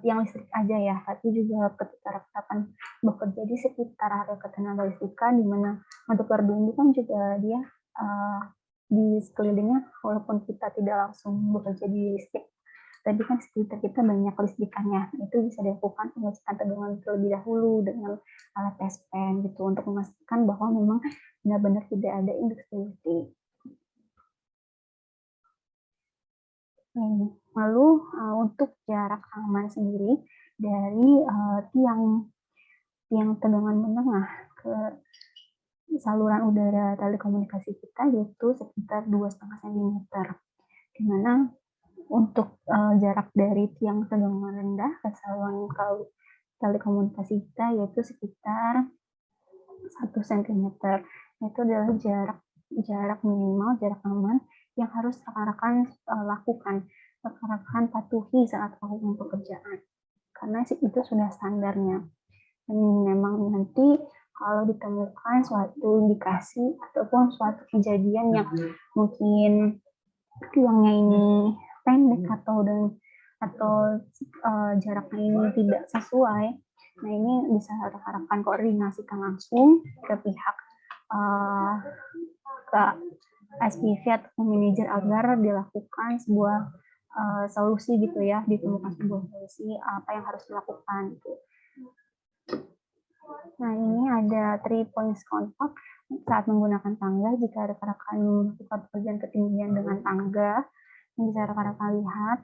tiang listrik aja ya, tapi juga ketika rekan bekerja di sekitar area ketenaga listrikan, di mana untuk gardu ini kan juga dia di sekelilingnya, walaupun kita tidak langsung bekerja di listrik, tadi kan sekitar kita banyak listrikannya, itu bisa dilakukan pengecekan tegangan terlebih dahulu dengan alat test pen gitu untuk memastikan bahwa memang benar-benar tidak ada industriality. Lalu untuk jarak aman sendiri dari tiang tegangan menengah ke saluran udara telekomunikasi kita yaitu sekitar 2,5 cm, di mana untuk jarak dari tiang tegangan rendah ke saluran telekomunikasi kita yaitu sekitar 1 cm. Itu adalah jarak minimal, jarak aman yang harus rekan-rekan lakukan, rekan-rekan patuhi saat melakukan pekerjaan, karena itu sudah standarnya. Dan memang nanti kalau ditemukan suatu indikasi ataupun suatu kejadian yang mungkin tiangnya ini pendek atau jaraknya ini tidak sesuai, nah ini bisa rekan-rekan koordinasikan langsung ke pihak ke SPV atau manajer agar dilakukan sebuah solusi gitu ya, ditemukan sebuah solusi apa yang harus dilakukan gitu. Nah, ini ada 3 points contact saat menggunakan tangga. Jika rekan-rekan melakukan pekerjaan ketinggian dengan tangga, yang bisa rekan-rekan lihat.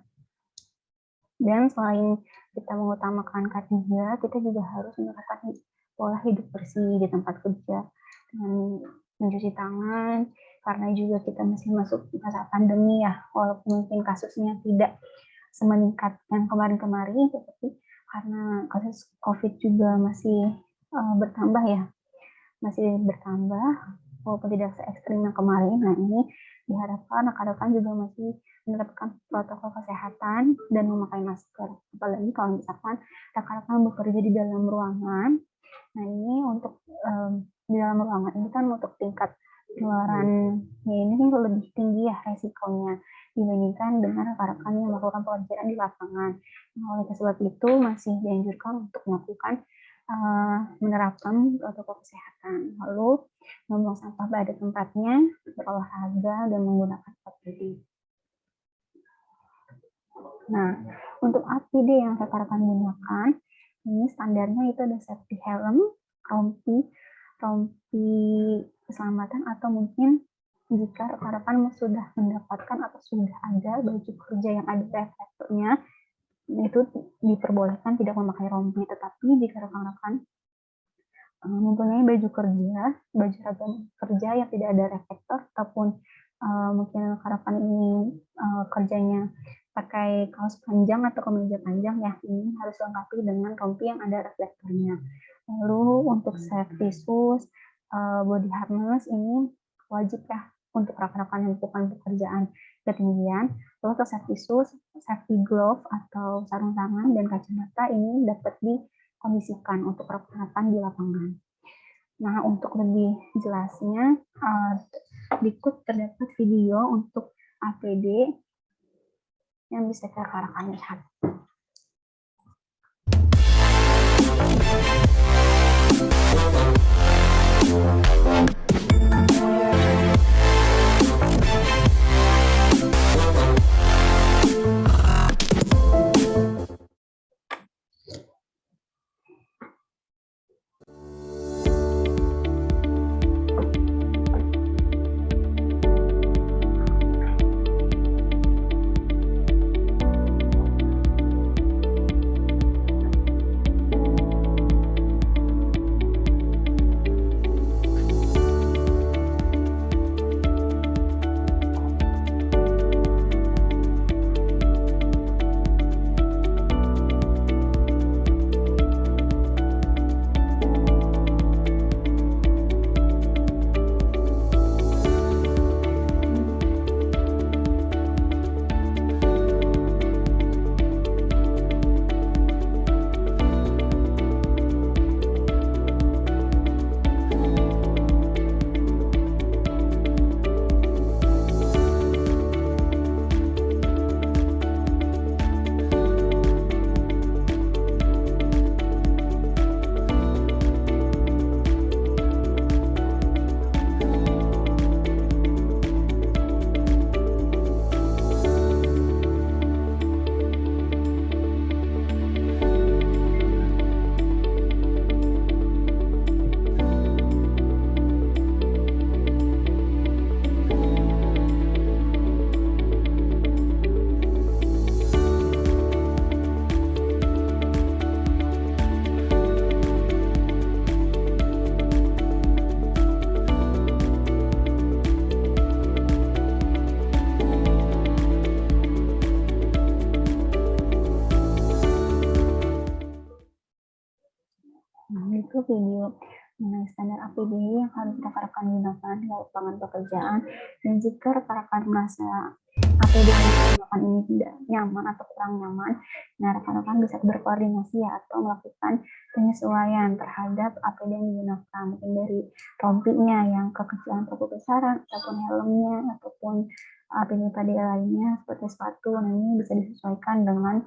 Dan selain kita mengutamakan K3, kita juga harus menerapkan pola hidup bersih di tempat kerja dengan mencuci tangan, karena juga kita masih masuk masa pandemi ya, walaupun mungkin kasusnya tidak semeningkat yang kemarin-kemarin, tetapi karena kasus COVID juga masih bertambah ya, walaupun tidak se-ekstrim yang kemarin. Nah, ini diharapkan rekan-rekan juga masih menerapkan protokol kesehatan dan memakai masker, apalagi kalau misalkan rekan-rekan bekerja di dalam ruangan. Nah, ini untuk di dalam ruangan ini kan untuk tingkat penularannya ini lebih tinggi ya resikonya dibandingkan dengan rekan-rekan yang melakukan pekerjaan di lapangan. Nah, oleh sebab itu masih dianjurkan untuk melakukan menerapkan protokol kesehatan, lalu membuang sampah pada tempatnya, berolahraga, dan menggunakan APD. Nah, untuk APD yang rekan-rekan gunakan, ini standarnya itu ada safety helm, rompi keselamatan, atau mungkin jika rekan-rekan sudah mendapatkan atau sudah ada baju kerja yang ada reflektornya, itu diperbolehkan tidak memakai rompi. Tetapi jika rekan-rekan mempunyai baju seragam kerja yang tidak ada reflektor, ataupun mungkin rekan-rekan ini kerjanya pakai kaos panjang atau kemeja panjang ya, ini harus lengkapi dengan rompi yang ada reflektornya. Lalu untuk safety shoes, body harness ini wajib ya untuk rekan-rekan yang melakukan pekerjaan ketinggian. Lalu untuk safety shoes, safety glove atau sarung tangan dan kacamata ini dapat dikondisikan untuk rekan-rekan di lapangan. Nah, untuk lebih jelasnya, berikut terdapat video untuk APD yang bisa rekan-rekan lihat. Itu video mengenai standar APD yang harus rekan-rekan gunakan di lapangan pekerjaan. Dan jika rekan-rekan merasa APD yang digunakan ini tidak nyaman atau kurang nyaman, nah rekan-rekan bisa berkoordinasi ya atau melakukan penyesuaian terhadap APD yang digunakan, mungkin dari rompinya yang kekecilan atau kebesaran, ataupun helmnya, ataupun APD lainnya seperti sepatu. Nah ini bisa disesuaikan dengan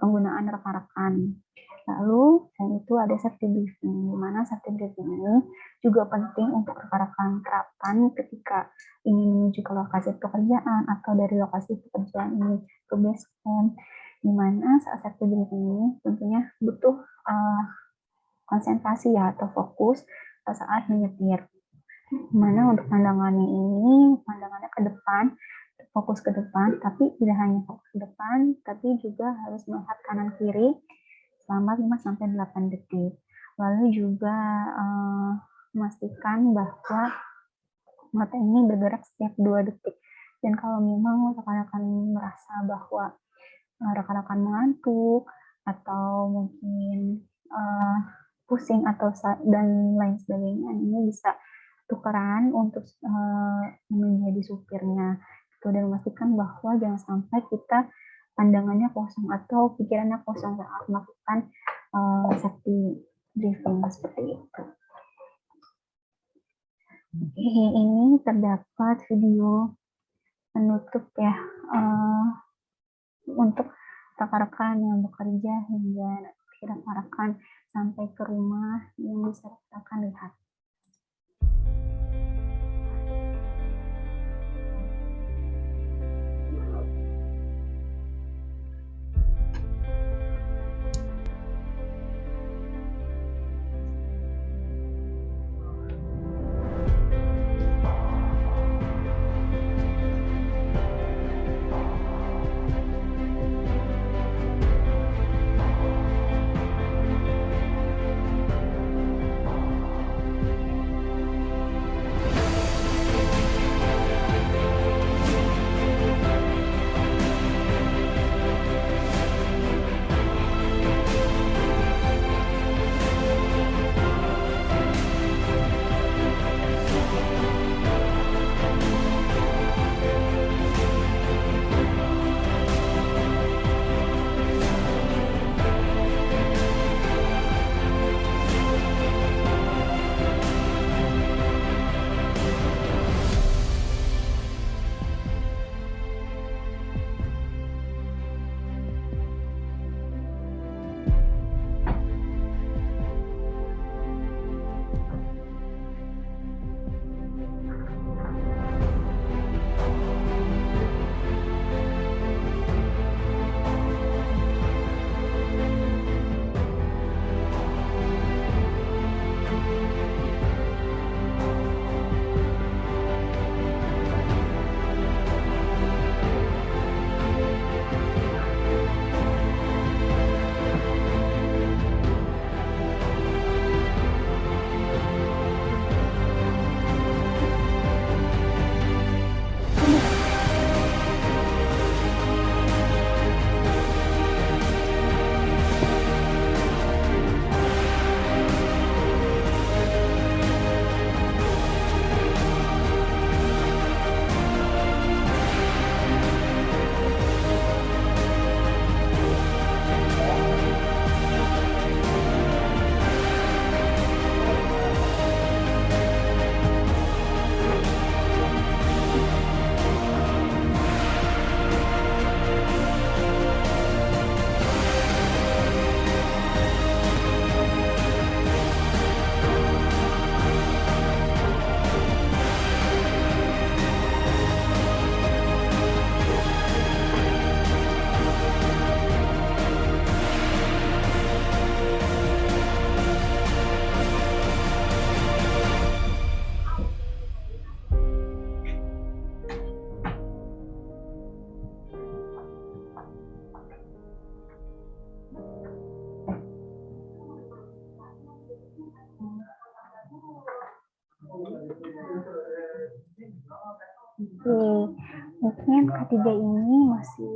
penggunaan rekan-rekan. Lalu selain itu ada safety briefing, di mana safety briefing ini juga penting untuk rekan-rekan terapkan ketika ingin menuju ke lokasi pekerjaan atau dari lokasi pekerjaan ini ke base camp, di mana saat safety briefing ini tentunya butuh konsentrasi ya atau fokus saat menyetir. Di mana untuk pandangannya ini, pandangannya ke depan, fokus ke depan, tapi tidak hanya fokus ke depan, tapi juga harus melihat kanan kiri selama 5-8 detik. Lalu juga memastikan bahwa mata ini bergerak setiap 2 detik. Dan kalau memang rekan-rekan merasa bahwa rekan-rekan mengantuk atau mungkin pusing atau dan lain sebagainya, ini bisa tukeran untuk menjadi supirnya. Dan memastikan bahwa jangan sampai kita pandangannya kosong atau pikirannya kosong saat melakukan safety briefing seperti itu. Ini terdapat video penutup ya untuk rekan-rekan yang bekerja hingga rekan-rekan sampai ke rumah yang bisa rekan lihat. Mungkin ketiga ini masih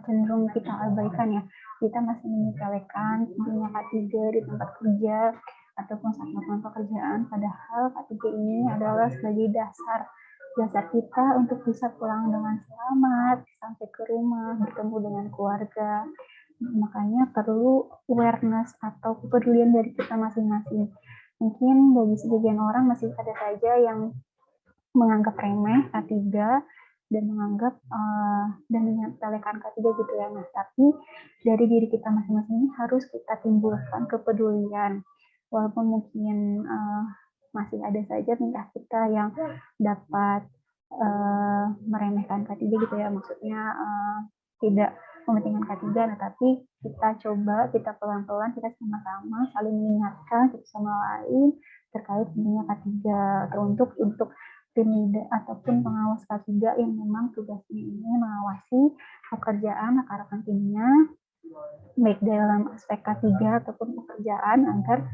cenderung kita abaikan ya, kita masih menyepelekan tingginya K3 di tempat kerja ataupun saat melakukan pekerjaan, padahal K3 ini adalah sebagai dasar kita untuk bisa pulang dengan selamat, sampai ke rumah, bertemu dengan keluarga. Makanya perlu awareness atau kepedulian dari kita masing-masing. Mungkin bagi sebagian orang masih ada saja yang menganggap remeh K3 dan menganggap dan menyepelekan K3 gitu ya. Nah, tapi dari diri kita masing-masing ini harus kita timbulkan kepedulian. Walaupun mungkin masih ada saja tingkah kita yang dapat meremehkan K3 gitu ya, maksudnya tidak kepentingan K3, nah, tapi kita coba, kita pelan-pelan, kita sama-sama saling mengingatkan satu sama lain terkait pentingnya K3, teruntuk untuk tim leader ataupun pengawas K3 yang memang tugasnya ini mengawasi pekerjaan rekan-rekan timnya, baik dalam aspek K3 ataupun pekerjaan, agar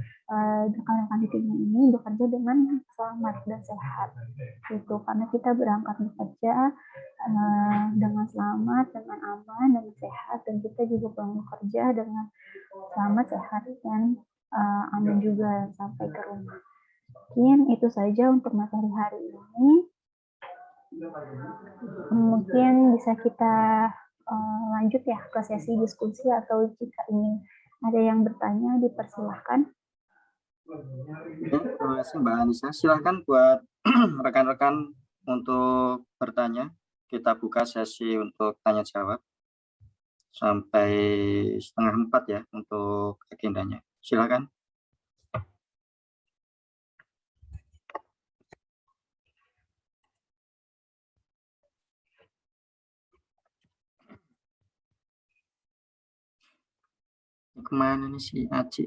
rekan-rekan di timnya ini bekerja dengan selamat dan sehat. Itu karena kita berangkat bekerja dengan selamat, dengan aman, dan sehat, dan kita juga pulang bekerja dengan selamat, sehat, dan aman juga sampai ke rumah. Mungkin itu saja untuk materi hari ini. Mungkin bisa kita lanjut ya ke sesi diskusi, atau jika ingin ada yang bertanya dipersilahkan. Terima kasih Mbak Anissa. Silahkan buat rekan-rekan untuk bertanya. Kita buka sesi untuk tanya jawab sampai 3:30 ya untuk agendanya. Silakan. Kemana nih si Aci?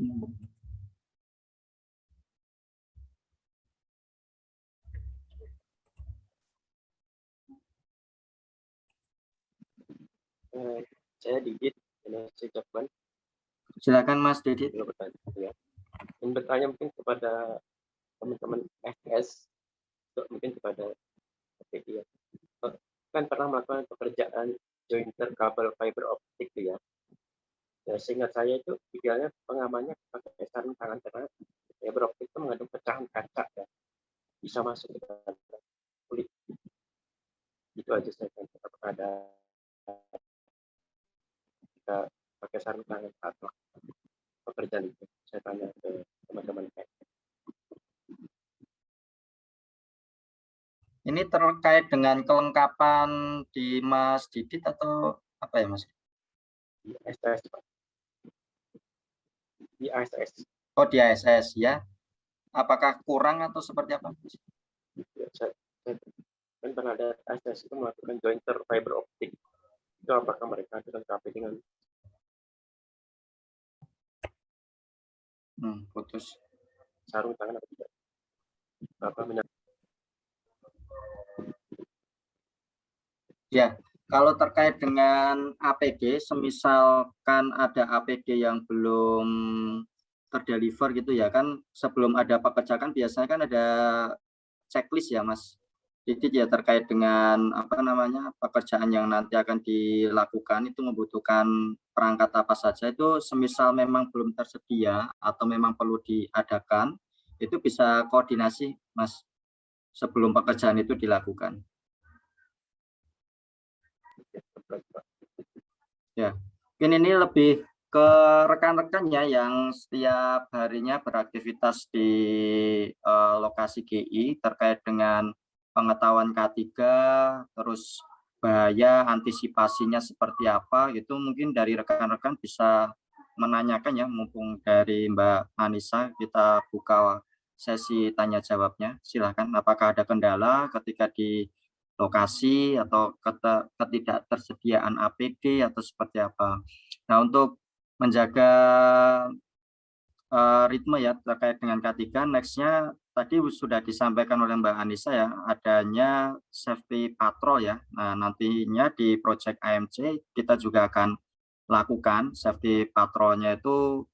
Saya Didit, Jakban. Silakan Mas Didit. Ya. Ingin bertanya mungkin kepada teman-teman FS, mungkin kepada PTI ya. Kan pernah melakukan pekerjaan jointer kabel fiber optik ya. Seingat saya itu idealnya pengamannya pakai sarung tangan, karena fiber optik itu mengandung pecahan kaca ya, bisa masuk ke dalam kulit. Itu aja saya kan, apakah ada kita pakai sarung tangan atau pekerjaan itu, saya tanya ke teman-teman. Ini terkait dengan kelengkapan di Mas Didit atau apa ya Mas? Di ASS, Pak. Di ASS. Oh, di ASS ya. Apakah kurang atau seperti apa? Ya, saya kan pernah ada ASS itu melakukan jointer fiber optik. Itu apakah mereka dilengkapi dengan putus sarung tangan atau tidak? Ya, kalau terkait dengan APD, semisalkan ada APD yang belum terdeliver gitu ya, kan sebelum ada pekerjaan biasanya kan ada checklist ya Mas Didit ya, terkait dengan apa namanya pekerjaan yang nanti akan dilakukan itu membutuhkan perangkat apa saja. Itu semisal memang belum tersedia atau memang perlu diadakan, itu bisa koordinasi Mas sebelum pekerjaan itu dilakukan. Ya, mungkin ini lebih ke rekan-rekannya yang setiap harinya beraktivitas di lokasi GI terkait dengan pengetahuan K3, terus bahaya antisipasinya seperti apa, itu mungkin dari rekan-rekan bisa menanyakan ya, mumpung dari Mbak Anissa kita buka sesi tanya jawabnya. Silakan, apakah ada kendala ketika di lokasi atau ketidaktersediaan APD atau seperti apa. Nah, untuk menjaga ritme ya terkait dengan K3, next-nya tadi sudah disampaikan oleh Mbak Anissa ya, adanya safety patrol ya. Nah, nantinya di Project AMC kita juga akan lakukan safety patrolnya itu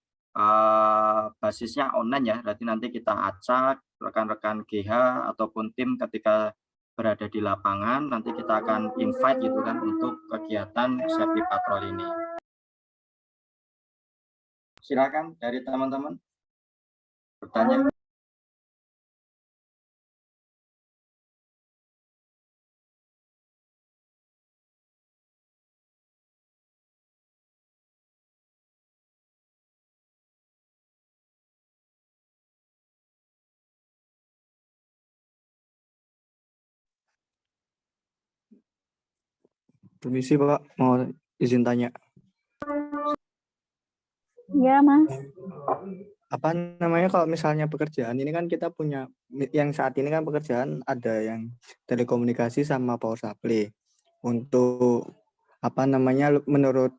basisnya online ya, berarti nanti kita acak rekan-rekan GH ataupun tim ketika berada di lapangan, nanti kita akan invite gitu kan untuk kegiatan safety patrol ini. Silakan dari teman-teman bertanya. Permisi Pak, mau izin tanya. Ya, Mas. Apa namanya kalau misalnya pekerjaan ini kan kita punya, yang saat ini kan pekerjaan ada yang telekomunikasi sama power supply. Untuk apa namanya, menurut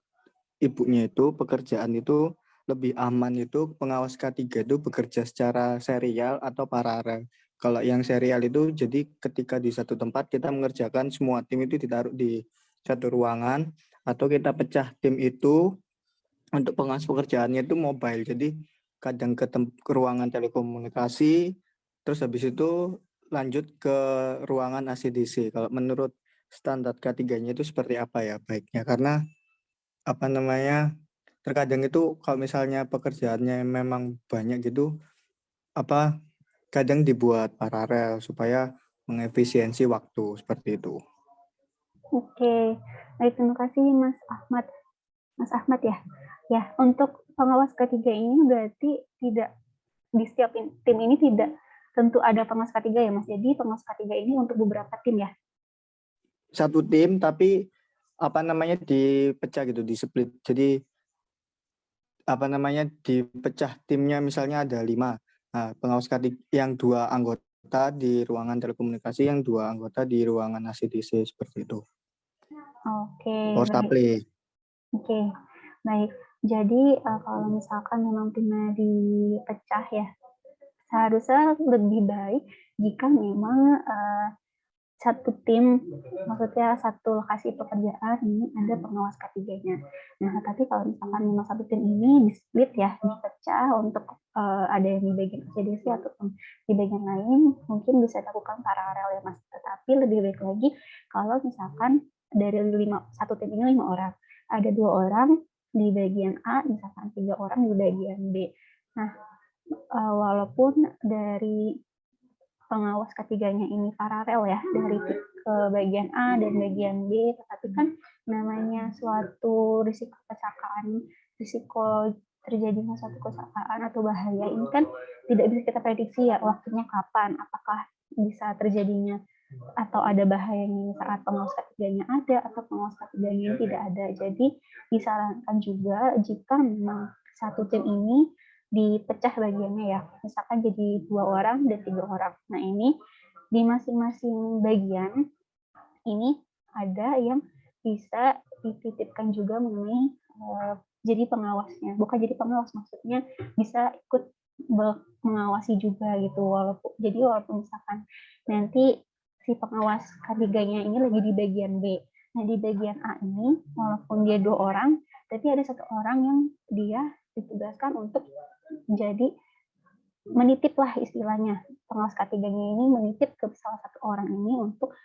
ibunya itu pekerjaan itu lebih aman itu pengawas K3 itu bekerja secara serial atau paralel. Kalau yang serial itu jadi ketika di satu tempat kita mengerjakan semua tim itu ditaruh di satu ruangan, atau kita pecah tim itu untuk pengawas pekerjaannya itu mobile. Jadi kadang ke ruangan telekomunikasi, terus habis itu lanjut ke ruangan ACDC. Kalau menurut standar K3-nya itu seperti apa ya baiknya? Karena apa namanya, terkadang itu kalau misalnya pekerjaannya memang banyak gitu, apa kadang dibuat paralel supaya mengefisiensi waktu seperti itu. Oke. Baik, terima kasih Mas Ahmad. Mas Ahmad ya. Ya, untuk pengawas ketiga ini berarti tidak di setiap tim ini tidak tentu ada pengawas ketiga ya Mas. Jadi pengawas ketiga ini untuk beberapa tim ya. Satu tim tapi apa namanya dipecah gitu, di split. Jadi apa namanya dipecah timnya, misalnya ada 5. Nah, pengawas ketiga yang 2 anggota di ruangan telekomunikasi, yang 2 anggota di ruangan ACDC seperti itu. Oke. Power Baik. supply. Oke. Baik. Jadi kalau misalkan memang timnya dipecah ya, seharusnya lebih baik jika memang satu tim, maksudnya satu lokasi pekerjaan ini ada pengawas ketiganya. Nah, tapi kalau misalkan memang satu tim ini di-split ya, dipecah untuk ada yang di bagian ACDC ataupun di bagian lain, mungkin bisa dilakukan paralel ya Mas. Tetapi lebih baik lagi kalau misalkan dari satu tim ini 5 orang, ada 2 orang di bagian A, misalkan 3 orang di bagian B. Nah, walaupun dari pengawas ketiganya ini paralel ya, dari ke bagian A dan bagian B, tetapi kan namanya suatu risiko kecelakaan, risiko terjadinya suatu kecelakaan atau bahaya ini kan tidak bisa kita prediksi ya waktunya kapan, apakah bisa terjadinya atau ada bahayanya saat pengawas ketiganya ada atau pengawas ketiganya ini tidak ada. Jadi disarankan juga jika memang satu tim ini dipecah bagiannya ya, misalkan jadi 2 orang dan 3 orang. Nah, ini di masing-masing bagian ini ada yang bisa dititipkan juga mengenai jadi pengawasnya. Bukan jadi pengawas, maksudnya bisa ikut mengawasi juga gitu. Walaupun misalkan nanti si pengawas ketiganya ini lagi di bagian B. Nah, di bagian A ini walaupun dia 2 orang, tapi ada 1 orang yang dia ditugaskan untuk jadi menitip lah istilahnya, pengawas ketiganya ini menitip ke salah satu orang ini untuk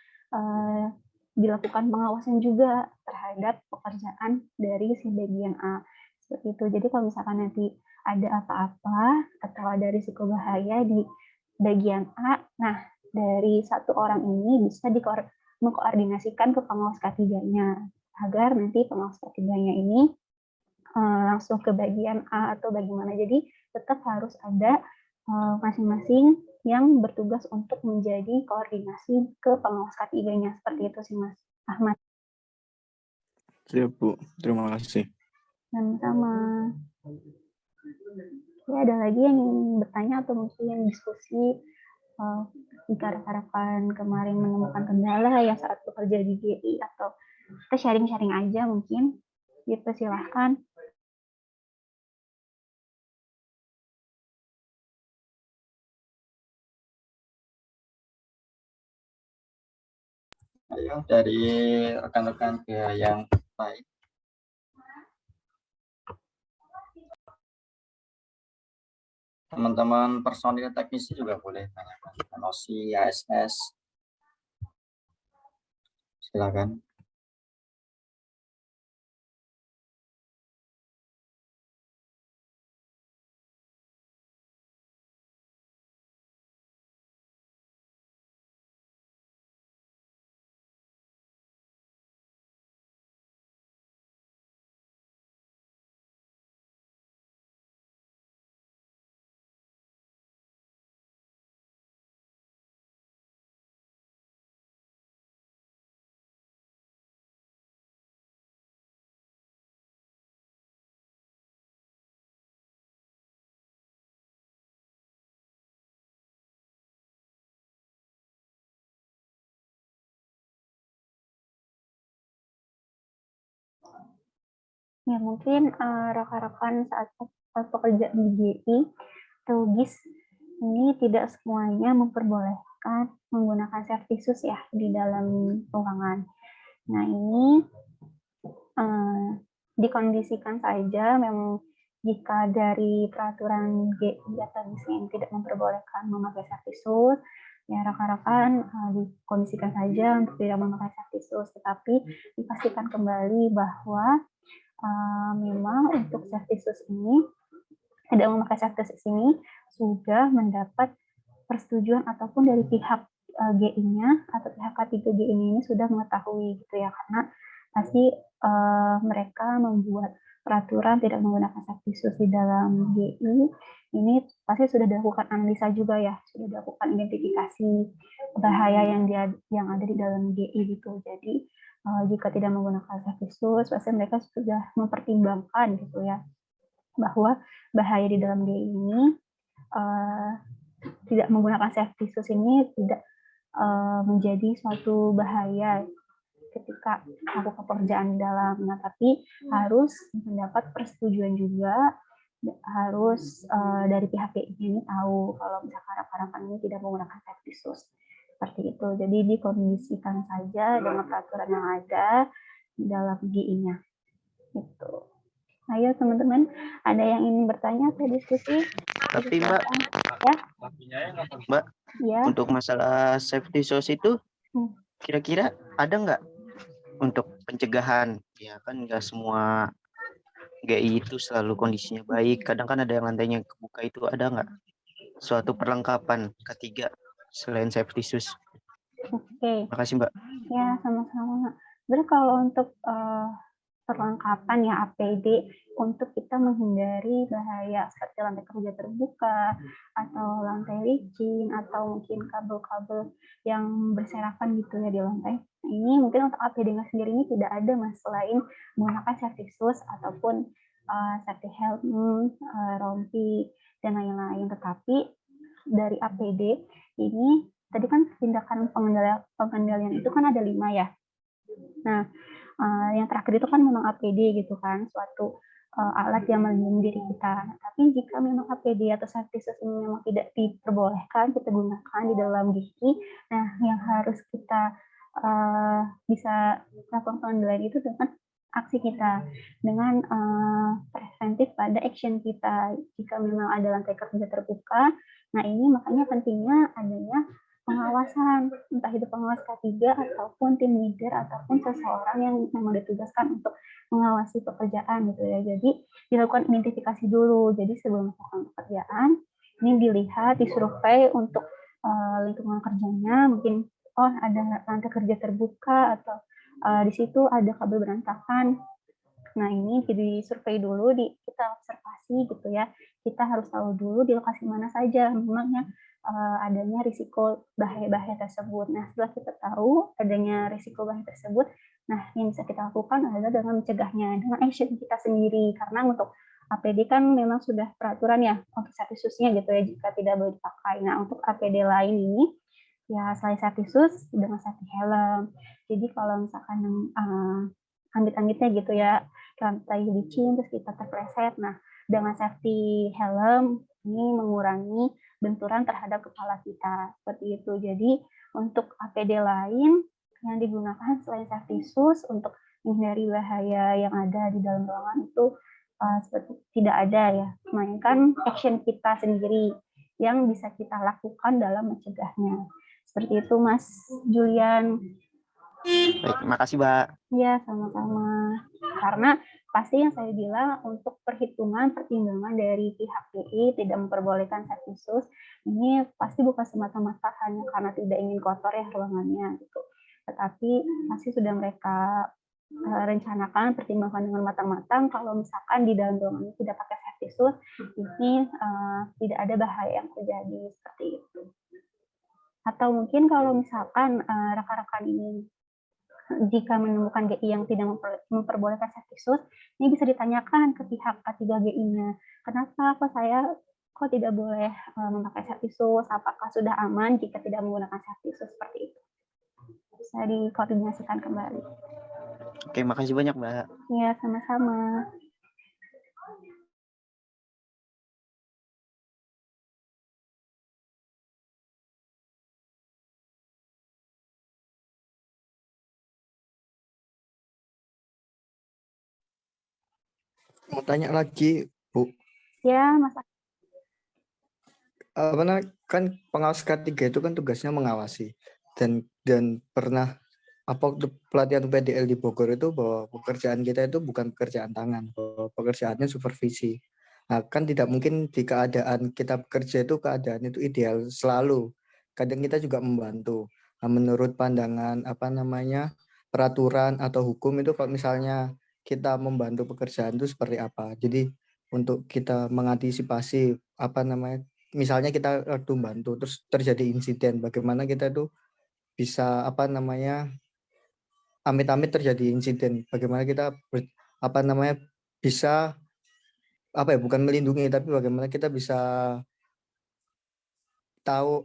dilakukan pengawasan juga terhadap pekerjaan dari si bagian A seperti itu. Jadi kalau misalkan nanti ada apa-apa atau ada risiko bahaya di bagian A, nah dari satu orang ini bisa mengkoordinasikan ke pengawas ketiganya agar nanti pengawas ketiganya ini langsung ke bagian A atau bagaimana. Jadi tetap harus ada masing-masing yang bertugas untuk menjadi koordinasi ke pengawas ketiganya. Seperti itu sih Mas Ahmad. Siap Bu, terima kasih. Sama-sama. Ya, ada lagi yang ingin bertanya atau mungkin diskusi jika rekan-rekan kemarin menemukan kendala ya saat bekerja di GI, atau kita sharing-sharing aja mungkin. Gitu, silahkan. Ayo dari rekan-rekan yang lain. Teman-teman personil teknisi juga boleh tanyakan. NOC, ASS. Silakan. Ya, mungkin rekan-rekan saat pekerja di GI atau GIS ini tidak semuanya memperbolehkan menggunakan servisus ya di dalam ruangan. Nah, ini dikondisikan saja memang jika dari peraturan GI atau GIS yang tidak memperbolehkan memakai servisus, ya rekan-rekan dikondisikan saja untuk tidak memakai servisus, tetapi dipastikan kembali bahwa memang untuk servisus ini, tidak memakai servisus ini sudah mendapat persetujuan ataupun dari pihak GI-nya atau pihak K3G ini sudah mengetahui gitu ya, karena pasti mereka membuat peraturan tidak menggunakan servisus di dalam GI ini pasti sudah dilakukan analisa juga ya, sudah dilakukan identifikasi bahaya yang ada di dalam GI gitu. Jadi jika tidak menggunakan servisus, pasti mereka sudah mempertimbangkan gitu ya, bahwa bahaya di dalam GI ini tidak menggunakan servisus ini tidak menjadi suatu bahaya ketika melakukan pekerjaan di dalamnya, tapi harus mendapat persetujuan juga, harus dari pihak GI ini tahu kalau misalkan rekan-rekan ini tidak menggunakan servisus. Seperti itu. Jadi dikondisikan saja dengan peraturan yang ada di dalam GI-nya. Gitu. Ayo teman-teman, ada yang ingin bertanya atau diskusi? Tapi Mbak, Ya? Mbak, Ya. untuk masalah safety source itu, kira-kira ada nggak untuk pencegahan? Ya kan nggak semua GI itu selalu kondisinya baik. Kadang kan ada yang lantainya kebuka, itu ada nggak suatu perlengkapan ketiga selain safety shoes? Oke. Makasih Mbak. Ya, sama-sama. Jadi kalau untuk perlengkapan ya APD untuk kita menghindari bahaya seperti lantai kerja terbuka atau lantai licin atau mungkin kabel-kabel yang berserakan gitu ya di lantai. Nah, ini mungkin untuk APD-nya sendiri ini tidak ada mas selain menggunakan safety shoes ataupun safety helmet, rompi dan lain-lain. Tetapi dari APD ini tadi kan tindakan pengendalian itu kan ada 5 ya. Nah, yang terakhir itu kan memang APD gitu kan, suatu alat yang melindungi diri kita. Nah, tapi jika memang APD atau safety shoes ini memang tidak diperbolehkan kita gunakan di dalam GI, nah yang harus kita bisa melakukan pengendalian itu dengan aksi kita, dengan preventif pada action kita. Jika memang ada lantai kerja terbuka, nah ini makanya pentingnya adanya pengawasan, entah itu pengawas K3 ataupun tim leader ataupun seseorang yang memang ditugaskan untuk mengawasi pekerjaan gitu ya. Jadi dilakukan identifikasi dulu. Jadi sebelum melakukan pekerjaan, ini dilihat, disurvei untuk lingkungan kerjanya, mungkin oh ada lantai kerja terbuka atau di situ ada kabel berantakan. Nah ini jadi survei dulu, kita observasi gitu ya. Kita harus tahu dulu di lokasi mana saja memangnya adanya risiko bahaya-bahaya tersebut. Nah setelah kita tahu adanya risiko bahaya tersebut, nah yang bisa kita lakukan adalah dengan mencegahnya, dengan action kita sendiri. Karena untuk APD kan memang sudah peraturan ya untuk safety shoes-nya gitu ya, jika tidak boleh dipakai. Nah untuk APD lain ini, ya selain safety shoes, dengan safety helm. Jadi kalau misalkan amit-amitnya gitu ya, lantai licin terus kita terpleset, nah dengan safety helm ini mengurangi benturan terhadap kepala kita, seperti itu. Jadi untuk APD lain yang digunakan selain safety shoes untuk menghindari bahaya yang ada di dalam ruangan itu seperti tidak ada ya, melainkan action kita sendiri yang bisa kita lakukan dalam mencegahnya. Seperti itu Mas Julian. Baik, makasih Mbak. Ya, sama-sama. Karena pasti yang saya bilang untuk pertimbangan dari pihak GI tidak memperbolehkan safety shoes, ini pasti bukan semata-mata hanya karena tidak ingin kotor ya ruangannya gitu. Tetapi pasti sudah mereka rencanakan, pertimbangkan dengan matang-matang kalau misalkan di dalam ruangan ini tidak pakai safety shoes, ini tidak ada bahaya yang terjadi seperti itu. Atau mungkin kalau misalkan rekan-rekan ini jika menemukan GI yang tidak memperbolehkan safety shoes, ini bisa ditanyakan ke pihak K3GI-nya. Kenapa kok tidak boleh memakai safety shoes? Apakah sudah aman jika tidak menggunakan safety shoes seperti itu? Bisa dikoordinasikan kembali. Oke, makasih banyak Mbak. Ya, sama-sama. Mau tanya lagi, Bu. Ya, Mas. Kan pengawas K3 itu kan tugasnya mengawasi, dan pernah waktu pelatihan PDL di Bogor itu bahwa pekerjaan kita itu bukan pekerjaan tangan, bahwa pekerjaannya supervisi. Nah, kan tidak mungkin di keadaan kita bekerja itu keadaan itu ideal selalu. Kadang kita juga membantu. Nah, menurut pandangan peraturan atau hukum itu kalau misalnya kita membantu pekerjaan itu seperti apa? Jadi untuk kita mengantisipasi misalnya kita waktu bantu terus terjadi insiden, bagaimana kita itu bisa amit-amit terjadi insiden, bagaimana kita bisa bukan melindungi, tapi bagaimana kita bisa tahu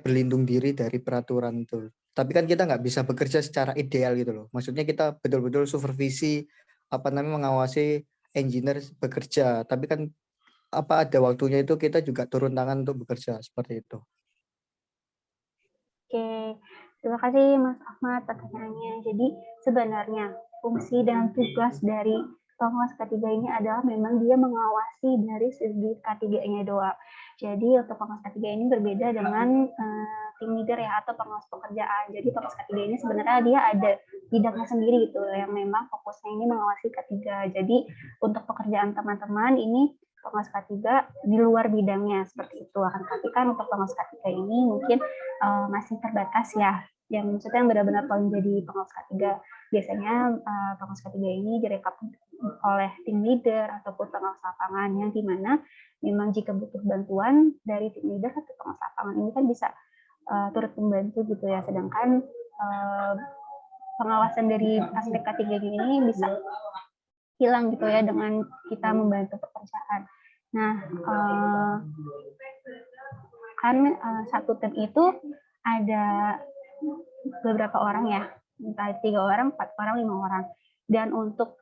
berlindung diri dari peraturan itu. Tapi kan kita nggak bisa bekerja secara ideal gitu loh. Maksudnya kita betul-betul supervisi mengawasi engineer bekerja, tapi kan ada waktunya itu kita juga turun tangan untuk bekerja seperti itu. Oke, terima kasih Mas Ahmad pertanyaannya. Jadi sebenarnya fungsi dan tugas dari pengawas K3 ini adalah memang dia mengawasi dari segi K3-nya doang. Jadi untuk pengawas K3 ini berbeda dengan tim leader ya atau pengawas pekerjaan. Jadi pengawas K3 ini sebenarnya dia ada bidangnya sendiri gitu yang memang fokusnya ini mengawasi K3. Jadi untuk pekerjaan teman-teman ini pengawas K3 di luar bidangnya seperti itu. Tapi kan untuk pengawas K3 ini mungkin masih terbatas ya. Yang maksudnya yang benar-benar paling jadi pengawas K3. Biasanya pengawas K3 ini direkap oleh tim leader ataupun pengawas lapangan yang dimana memang jika butuh bantuan dari tim leader atau pengawas lapangan ini kan bisa turut membantu gitu ya. Sedangkan pengawasan dari aspek K3 ini bisa hilang gitu ya dengan kita membantu pekerjaan. Nah, kan satu tim itu ada beberapa orang ya, entah 3 orang, 4 orang, 5 orang. Dan untuk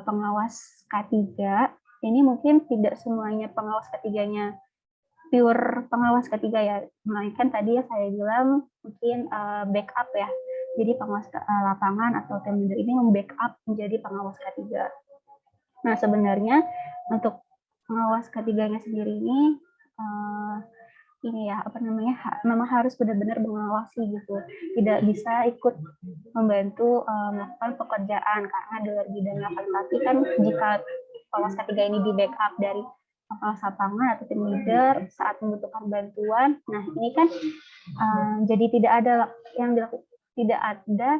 pengawas K3 ini mungkin tidak semuanya pengawas K3-nya pure pengawas K3 ya, melainkan tadi ya saya bilang mungkin backup ya. Jadi pengawas lapangan atau tim leader ini membackup menjadi pengawas K3. Nah, sebenarnya untuk pengawas K3-nya sendiri ini memang harus benar-benar mengawasi gitu, tidak bisa ikut membantu melakukan pekerjaan karena di luar bidangnya. Tapi kan jika pengawas K3 ini di backup dari pengawas lapangan atau tim leader saat membutuhkan bantuan, nah ini kan jadi tidak ada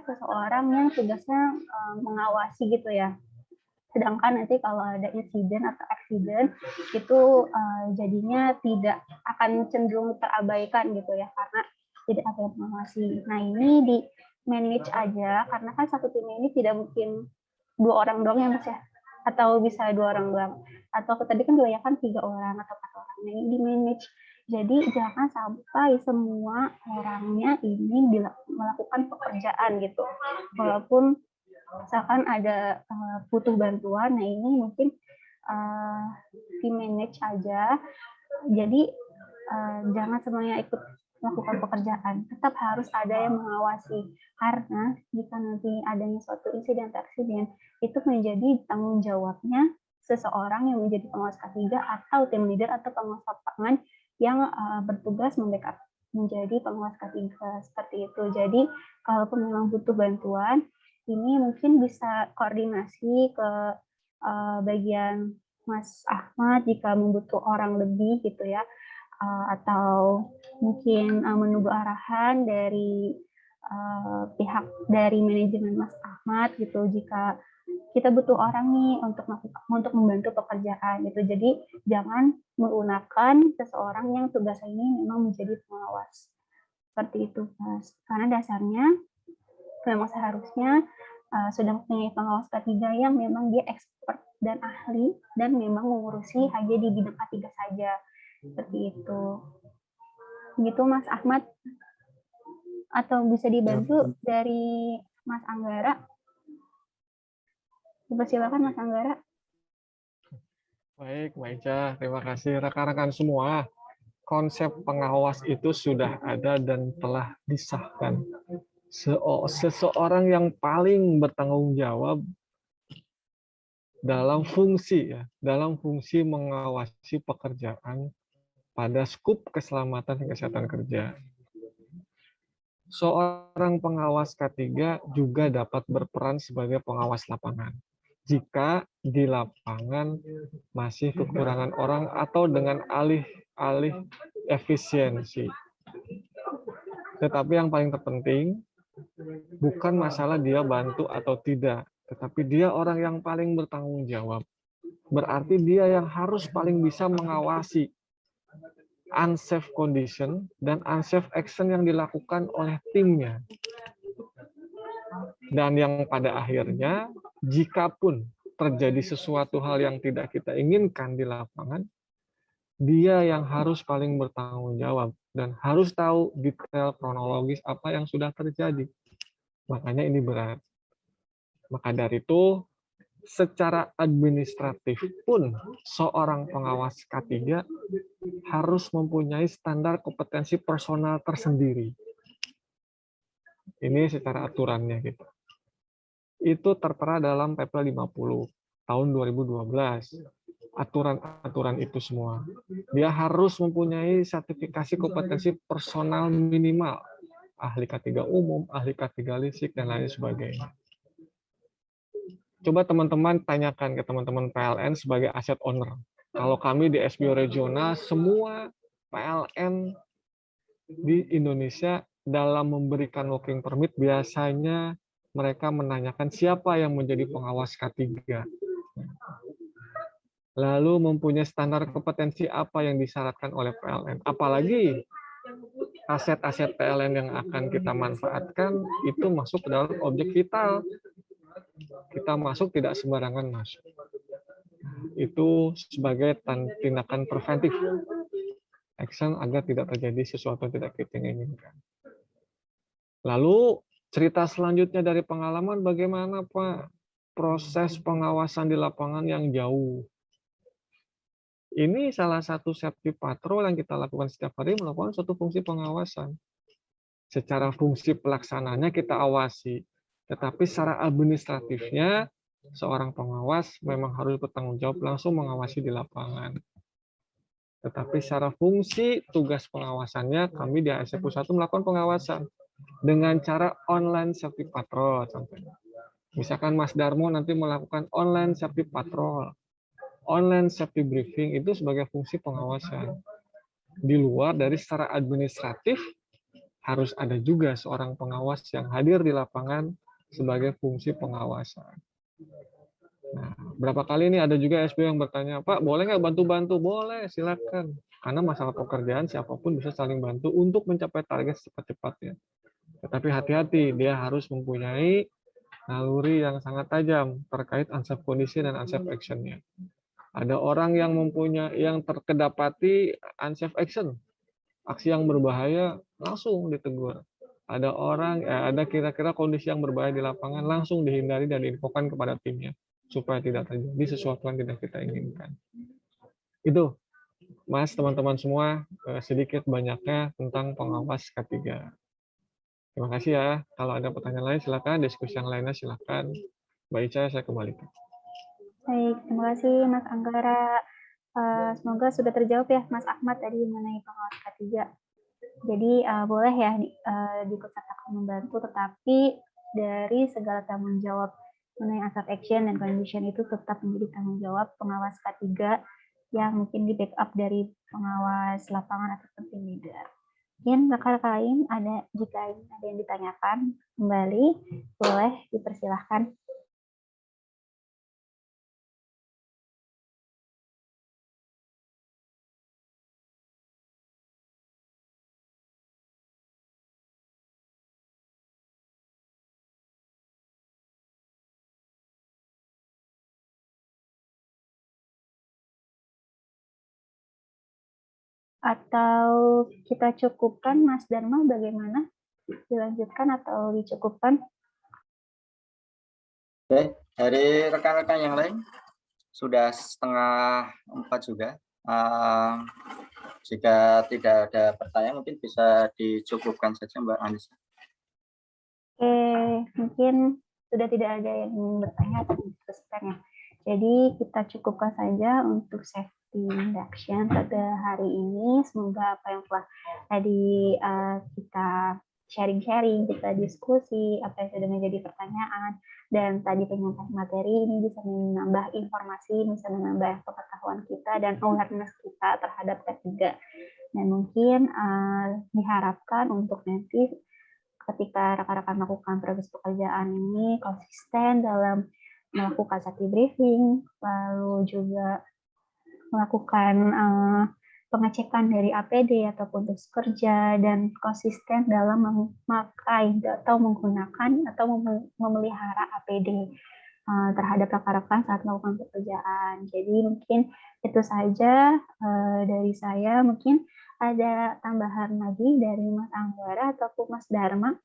seseorang yang tugasnya mengawasi gitu ya. Sedangkan nanti kalau ada insiden atau accident itu jadinya tidak akan cenderung terabaikan gitu ya karena tidak ada yang mengawasi. Nah ini di manage aja karena kan satu tim ini tidak mungkin 2 orang doang ya Mas ya, atau bisa 2 orang doang, atau tadi kan kebanyakan 3 orang atau 4 orang. Nah ini di manage. Jadi jangan sampai semua orangnya ini melakukan pekerjaan gitu, walaupun misalkan ada butuh bantuan, nah ini mungkin di manage aja. Jadi jangan semuanya ikut melakukan pekerjaan, tetap harus ada yang mengawasi karena jika nanti adanya suatu insiden atau aksiden itu menjadi tanggung jawabnya seseorang yang menjadi pengawas K3 atau tim leader atau pengawas lapangan yang bertugas membackup menjadi pengawas K3 seperti itu. Jadi kalaupun memang butuh bantuan, ini mungkin bisa koordinasi ke bagian Mas Ahmad jika membutuhkan orang lebih gitu ya, atau mungkin menunggu arahan dari pihak dari manajemen Mas Ahmad gitu jika kita butuh orang nih untuk membantu pekerjaan gitu. Jadi jangan menggunakan seseorang yang tugasnya ini memang menjadi pengawas seperti itu Mas. Karena dasarnya memang seharusnya sudah mempunyai pengawas K3 yang memang dia expert dan ahli dan memang mengurusi hanya di bidang K3 saja seperti itu. Gitu Mas Ahmad, atau bisa dibantu dari Mas Anggara? Silakan Mas Anggara. Baik, Maica. Terima kasih rekan-rekan semua. Konsep pengawas itu sudah ada dan telah disahkan. Seseorang yang paling bertanggung jawab dalam fungsi mengawasi pekerjaan pada skup keselamatan dan kesehatan kerja. Seorang pengawas K3 juga dapat berperan sebagai pengawas lapangan jika di lapangan masih kekurangan orang atau dengan alih-alih efisiensi. Tetapi yang paling terpenting bukan masalah dia bantu atau tidak, tetapi dia orang yang paling bertanggung jawab. Berarti dia yang harus paling bisa mengawasi unsafe condition dan unsafe action yang dilakukan oleh timnya. Dan yang pada akhirnya, jikapun terjadi sesuatu hal yang tidak kita inginkan di lapangan, dia yang harus paling bertanggung jawab dan harus tahu detail kronologis apa yang sudah terjadi. Makanya ini berat. Maka dari itu, secara administratif pun seorang pengawas K3 harus mempunyai standar kompetensi personal tersendiri. Ini secara aturannya gitu. Itu tertera dalam PP 50 tahun 2012. Aturan-aturan itu semua. Dia harus mempunyai sertifikasi kompetensi personal minimal. Ahli K3 umum, ahli K3 lisik, dan lain sebagainya. Coba teman-teman tanyakan ke teman-teman PLN sebagai asset owner. Kalau kami di SBO regional, semua PLN di Indonesia dalam memberikan working permit biasanya mereka menanyakan siapa yang menjadi pengawas K3. Lalu mempunyai standar kompetensi apa yang disyaratkan oleh PLN. Apalagi aset-aset PLN yang akan kita manfaatkan itu masuk ke dalam objek vital. Kita masuk tidak sembarangan masuk. Itu sebagai tindakan preventif. Action agar tidak terjadi sesuatu yang tidak kita inginkan. Lalu cerita selanjutnya dari pengalaman bagaimana Pak proses pengawasan di lapangan yang jauh. Ini salah satu safety patrol yang kita lakukan setiap hari melakukan suatu fungsi pengawasan. Secara fungsi pelaksananya kita awasi, tetapi secara administratifnya seorang pengawas memang harus bertanggung jawab langsung mengawasi di lapangan. Tetapi secara fungsi tugas pengawasannya kami di ASF Pusat melakukan pengawasan dengan cara online safety patrol contohnya. Misalkan Mas Darmo nanti melakukan online safety patrol, online safety briefing itu sebagai fungsi pengawasan. Di luar dari secara administratif harus ada juga seorang pengawas yang hadir di lapangan sebagai fungsi pengawasan. Nah, berapa kali ini ada juga SBO yang bertanya, Pak, boleh nggak bantu-bantu? Boleh, silakan. Karena masalah pekerjaan siapapun bisa saling bantu untuk mencapai target secepat-cepatnya. Tetapi hati-hati, dia harus mempunyai naluri yang sangat tajam terkait unsafe condition dan unsafe action-nya. Ada orang yang mempunyai yang terkedapati unsafe action, aksi yang berbahaya langsung ditegur. Ada orang, ada kira-kira kondisi yang berbahaya di lapangan langsung dihindari dan diinfokan kepada timnya supaya tidak terjadi sesuatu yang tidak kita inginkan. Itu, Mas, teman-teman semua, sedikit banyaknya tentang pengawas K3. Terima kasih ya. Kalau ada pertanyaan lain silakan, diskusi yang lainnya silakan. Mbak Ica, saya kembalikan. Baik, terima kasih Mas Anggara. Semoga sudah terjawab ya Mas Ahmad tadi mengenai pengawas K3. Jadi boleh ya diikutsertakan membantu, tetapi dari segala tanggung jawab mengenai unsafe action dan condition itu tetap menjadi tanggung jawab pengawas K3 yang mungkin di backup dari pengawas lapangan atau tim leader. Mungkin rekan-rekan lain jika ada yang ditanyakan kembali, boleh dipersilahkan. Atau kita cukupkan, Mas Dharma, bagaimana? Dilanjutkan atau dicukupkan? Oke, dari rekan-rekan yang lain sudah 3:30 juga. Jika tidak ada pertanyaan mungkin bisa dicukupkan saja Mbak Anissa. Oke, mungkin sudah tidak ada yang bertanya atau diskusikan ya. Jadi kita cukupkan saja untuk safety induction pada hari ini. Semoga apa yang telah tadi kita sharing-sharing, kita diskusi, apa yang sudah menjadi pertanyaan, dan tadi penyampaian materi ini bisa menambah informasi, bisa menambah pengetahuan kita dan awareness kita terhadap K3. Dan mungkin diharapkan untuk nanti ketika rekan-rekan melakukan progres pekerjaan ini konsisten dalam melakukan safety briefing, lalu juga melakukan pengecekan dari APD ataupun tus kerja, dan konsisten dalam memakai atau menggunakan atau memelihara APD terhadap rekan-rekan saat melakukan pekerjaan. Jadi mungkin itu saja dari saya. Mungkin ada tambahan lagi dari Mas Anggara ataupun Mas Dharma?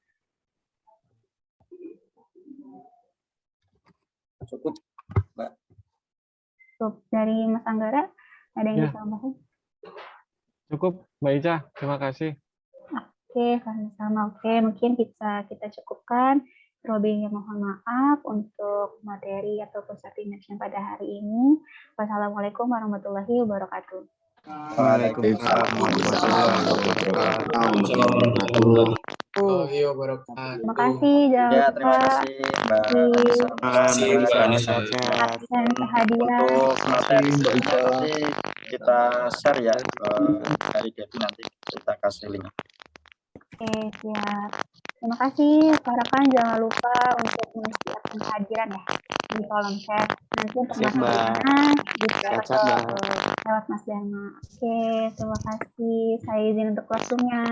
Cukup, Mbak. Dari Mas Anggara, ada yang Ya. ditambahin? Cukup, Mbak Ica. Terima kasih. Oke, sama-sama. Oke, mungkin bisa kita cukupkan. Terlebihnya mohon maaf untuk materi ataupun safety induction pada hari ini. Wassalamualaikum warahmatullahi wabarakatuh. Waalaikumsalam warahmatullahi wabarakatuh. Terima kasih, jangan Ya, lupa terima kasih Mbak Anissa. Mbak Anissa, sehat. absen kehadiran. Untuk materi selanjutnya nanti kita share ya dari Devi, nanti kita kasih link. Oke, siap. Terima kasih, rekan-rekan. Jangan lupa untuk mengisi absen kehadiran ya di kolom chat. Nanti Siap, Mbak. informasinya bisa Sehat-sehat, Mbak. lewat Mas Dharma. Oke, terima kasih. Saya izin untuk closing-nya.